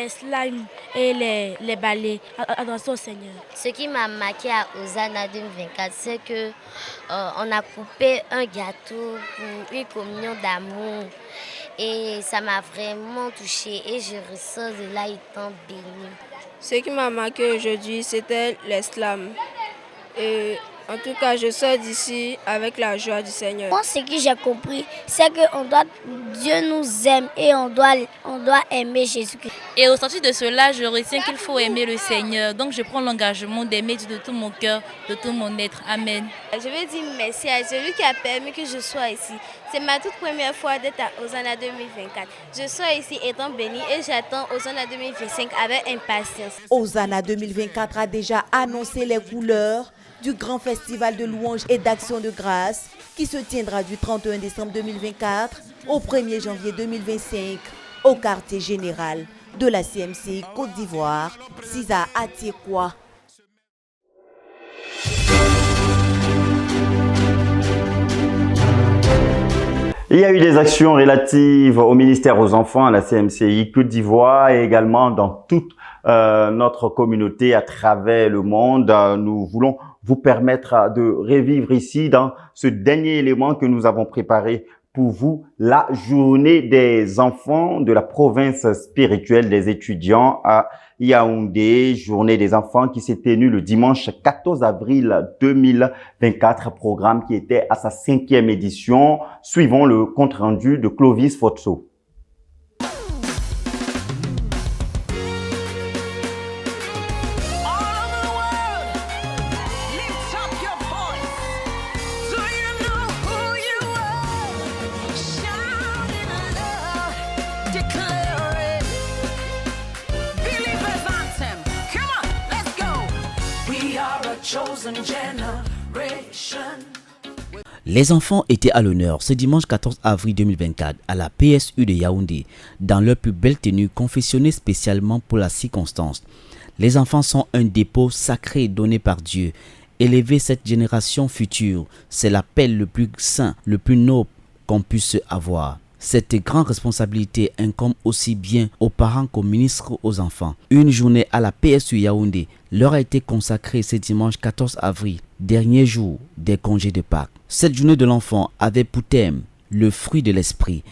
slimes et les balais. Attention au Seigneur. Ce qui m'a marqué à Hosanna 2024, c'est que on a coupé un gâteau pour une communion d'amour. Et ça m'a vraiment touchée et je ressors de là étant bénie. Ce qui m'a marqué aujourd'hui, c'était l'islam. Et en tout cas, je sors d'ici avec la joie du Seigneur. Moi, ce que j'ai compris, c'est que Dieu nous aime et on doit aimer Jésus-Christ. Et au sortir de cela, je retiens qu'il faut aimer le Seigneur. Donc je prends l'engagement d'aimer Dieu de tout mon cœur, de tout mon être. Amen. Je veux dire merci à celui qui a permis que je sois ici. C'est ma toute première fois d'être à Hosanna 2024. Je suis ici étant bénie et j'attends Hosanna 2025 avec impatience. Hosanna 2024 a déjà annoncé les couleurs du grand festival de louanges et d'action de grâce qui se tiendra du 31 décembre 2024 au 1er janvier 2025 au quartier général de la CMCI Côte d'Ivoire, Sisa Atiekwa. Il y a eu des actions relatives au ministère aux enfants à la CMCI Côte d'Ivoire et également dans toute notre communauté à travers le monde. Nous voulons vous permettre de revivre ici dans ce dernier élément que nous avons préparé pour vous, la journée des enfants de la province spirituelle des étudiants à Yaoundé, journée des enfants qui s'est tenue le dimanche 14 avril 2024, programme qui était à sa 5e édition. Suivons le compte-rendu de Clovis Fotso. Les enfants étaient à l'honneur ce dimanche 14 avril 2024 à la PSU de Yaoundé, dans leur plus belle tenue confectionnée spécialement pour la circonstance. Les enfants sont un dépôt sacré donné par Dieu. Élever cette génération future, c'est l'appel le plus saint, le plus noble qu'on puisse avoir. Cette grande responsabilité incombe aussi bien aux parents qu'aux ministres aux enfants. Une journée à la PSU Yaoundé leur a été consacrée ce dimanche 14 avril, dernier jour des congés de Pâques. Cette journée de l'enfant avait pour thème le fruit de l'esprit.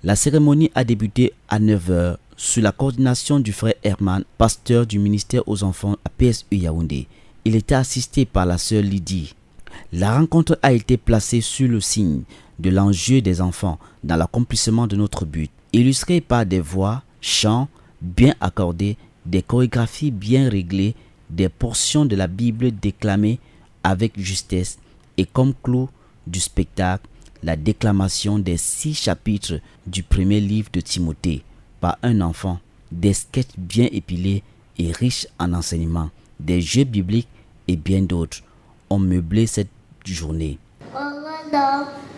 La cérémonie a débuté à 9h sous la coordination du frère Herman, pasteur du ministère aux enfants à PSU Yaoundé. Il était assisté par la sœur Lydie. La rencontre a été placée sur le signe de l'enjeu des enfants dans l'accomplissement de notre but, illustré par des voix, chants bien accordés, des chorégraphies bien réglées, des portions de la Bible déclamées avec justesse et comme clou du spectacle, la déclamation des 6 chapitres du premier livre de Timothée par un enfant, des sketchs bien épilés et riches en enseignements, des jeux bibliques et bien d'autres ont meublé cette journée.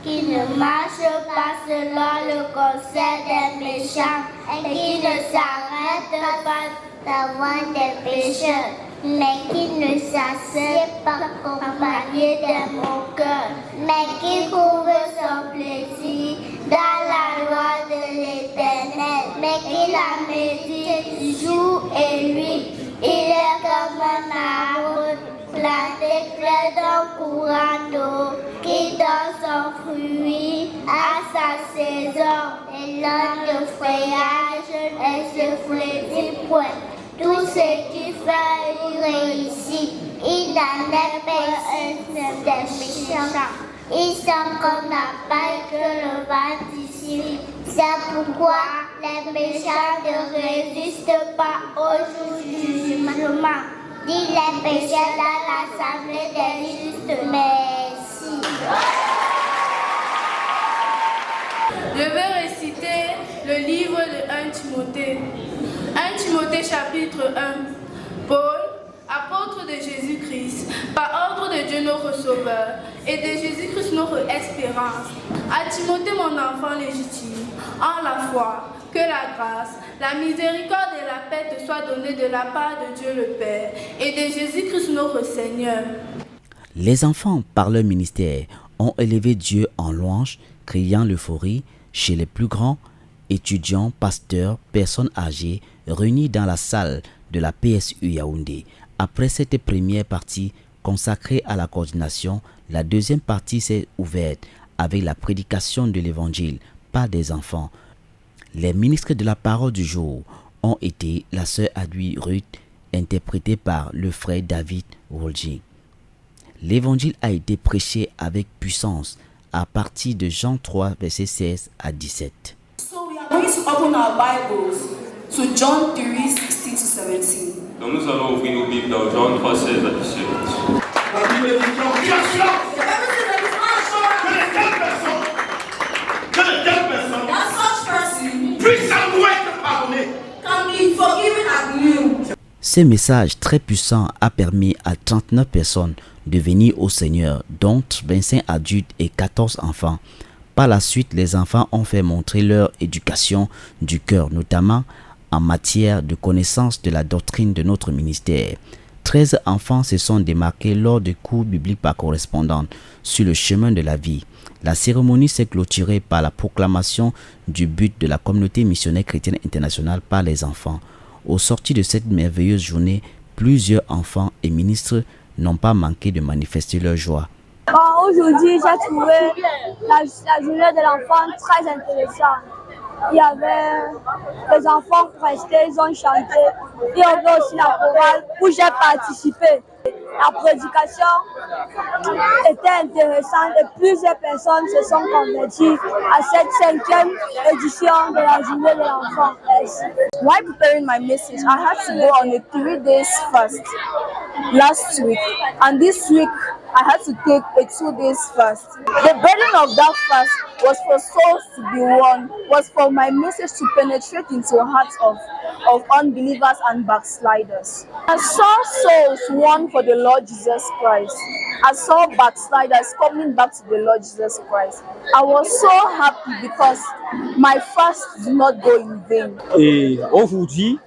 Qui ne marche pas selon le conseil des méchants et qui ne s'arrête pas d'avoir des pécheurs, mais qui ne s'assied pas accompagné des moqueurs, mais qui trouve son plaisir dans la loi de l'Éternel, mais qui la médite jour et nuit. Il est comme un arbre planté près d'un courant d'eau qui donne son fruit à sa saison. Et l'an de feuillage et se flétrit point. Tout ce qu'il fait, il réussit. Il n'en est pas un des méchants. Ils sont comme la paille que le vent dissipe. C'est pourquoi les méchants ne résistent pas au jour du jugement. Dit les pécheurs dans l'assemblée des justes. Merci. Je vais réciter le livre de 1 Timothée. 1 Timothée chapitre 1. Paul, apôtre de Jésus-Christ, par ordre de Dieu notre Sauveur et de Jésus-Christ notre espérance. À Timothée mon enfant légitime, en la foi. Que la grâce, la miséricorde et la paix te soient données de la part de Dieu le Père et de Jésus-Christ notre Seigneur. Les enfants, par leur ministère, ont élevé Dieu en louange, criant l'euphorie chez les plus grands, étudiants, pasteurs, personnes âgées, réunis dans la salle de la PSU Yaoundé. Après cette première partie consacrée à la coordination, la deuxième partie s'est ouverte avec la prédication de l'évangile par des enfants. Les ministres de la parole du jour ont été la sœur Adui Ruth, interprétée par le frère David Wolji. L'évangile a été prêché avec puissance à partir de Jean 3, versets 16 à 17. So we are going to open our Bibles to John 3, 16 to 17. Donc nous allons ouvrir nos Bibles dans Jean 3, 16 à 17. La Bible dit que de telles personnes puissent à nous être pardonnées. Can be forgiven and new. Ce message très puissant a permis à 39 personnes de venir au Seigneur, dont 25 adultes et 14 enfants. Par la suite, les enfants ont fait montrer leur éducation du cœur, notamment en matière de connaissance de la doctrine de notre ministère. 13 enfants se sont démarqués lors de cours bibliques par correspondance sur le chemin de la vie. La cérémonie s'est clôturée par la proclamation du but de la communauté missionnaire chrétienne internationale par les enfants. Au sortir de cette merveilleuse journée, plusieurs enfants et ministres n'ont pas manqué de manifester leur joie. Aujourd'hui, j'ai trouvé la journée de l'enfant très intéressante. Il y avait les enfants restés, ils ont chanté. Il y avait aussi la chorale où j'ai participé. La prédication était intéressante et plusieurs personnes se sont converties à cette 5e édition de la journée de l'enfant. While preparing my message, I had to go on a 3 days fast last week, and this week I had to take a 2 days fast. The burden of that fast was for souls to be won, was for my message to penetrate into the hearts of unbelievers and backsliders. I saw souls won for the Lord Jesus Christ. I saw backsliders coming back to the Lord Jesus Christ. I was so happy because my fast did not go in vain. Et aujourd'hui,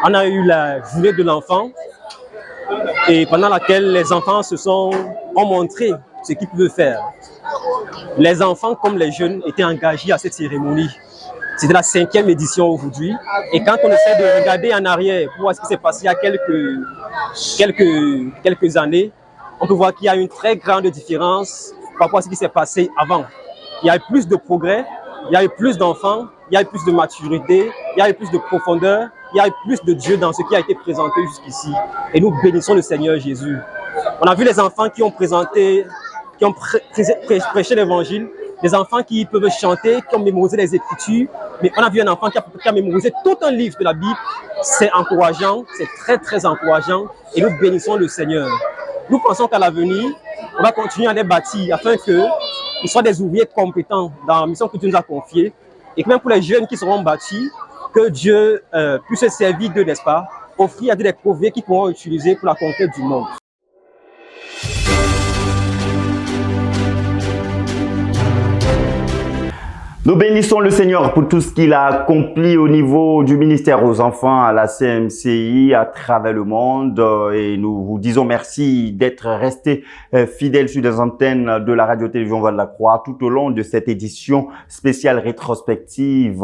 on a eu la journée de l'enfant, et pendant laquelle les enfants ont montré ce qu'ils pouvaient faire. Les enfants comme les jeunes étaient engagés à cette cérémonie. C'était la 5e édition aujourd'hui. Et quand on essaie de regarder en arrière pour voir ce qui s'est passé il y a quelques années, on peut voir qu'il y a une très grande différence par rapport à ce qui s'est passé avant. Il y a eu plus de progrès, il y a eu plus d'enfants, il y a eu plus de maturité, il y a eu plus de profondeur, il y a eu plus de Dieu dans ce qui a été présenté jusqu'ici. Et nous bénissons le Seigneur Jésus. On a vu les enfants qui ont prêché l'évangile, des enfants qui peuvent chanter, qui ont mémorisé les Écritures, mais on a vu un enfant qui a mémorisé tout un livre de la Bible. C'est encourageant, c'est très très encourageant, et nous bénissons le Seigneur. Nous pensons qu'à l'avenir, on va continuer à les bâtir afin qu'ils soient des ouvriers compétents dans la mission que Dieu nous a confiée, et que même pour les jeunes qui seront bâtis, que Dieu puisse se servir d'eux, n'est-ce pas, offrir à Dieu des prouveaux qu'ils pourront utiliser pour la conquête du monde. Nous bénissons le Seigneur pour tout ce qu'il a accompli au niveau du ministère aux enfants à la CMCI à travers le monde, et nous vous disons merci d'être restés fidèles sur les antennes de la radio-télévision Voix de la Croix tout au long de cette édition spéciale rétrospective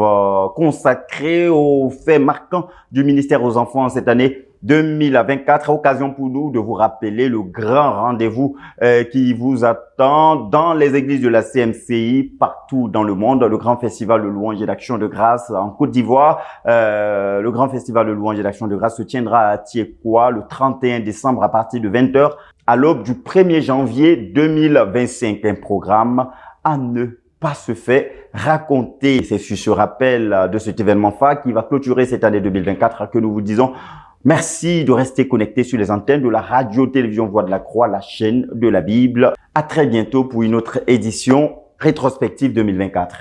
consacrée aux faits marquants du ministère aux enfants cette année 2024, occasion pour nous de vous rappeler le grand rendez-vous qui vous attend dans les églises de la CMCI partout dans le monde, le grand festival de louange et d'action de grâce en Côte d'Ivoire. Le grand festival de louange et d'action de grâce se tiendra à Tiekwa le 31 décembre à partir de 20h à l'aube du 1er janvier 2025. Un programme à ne pas se fait raconter. C'est sur ce rappel de cet événement phare qui va clôturer cette année 2024 que nous vous disons merci de rester connectés sur les antennes de la radio-télévision Voix de la Croix, la chaîne de la Bible. À très bientôt pour une autre édition rétrospective 2024.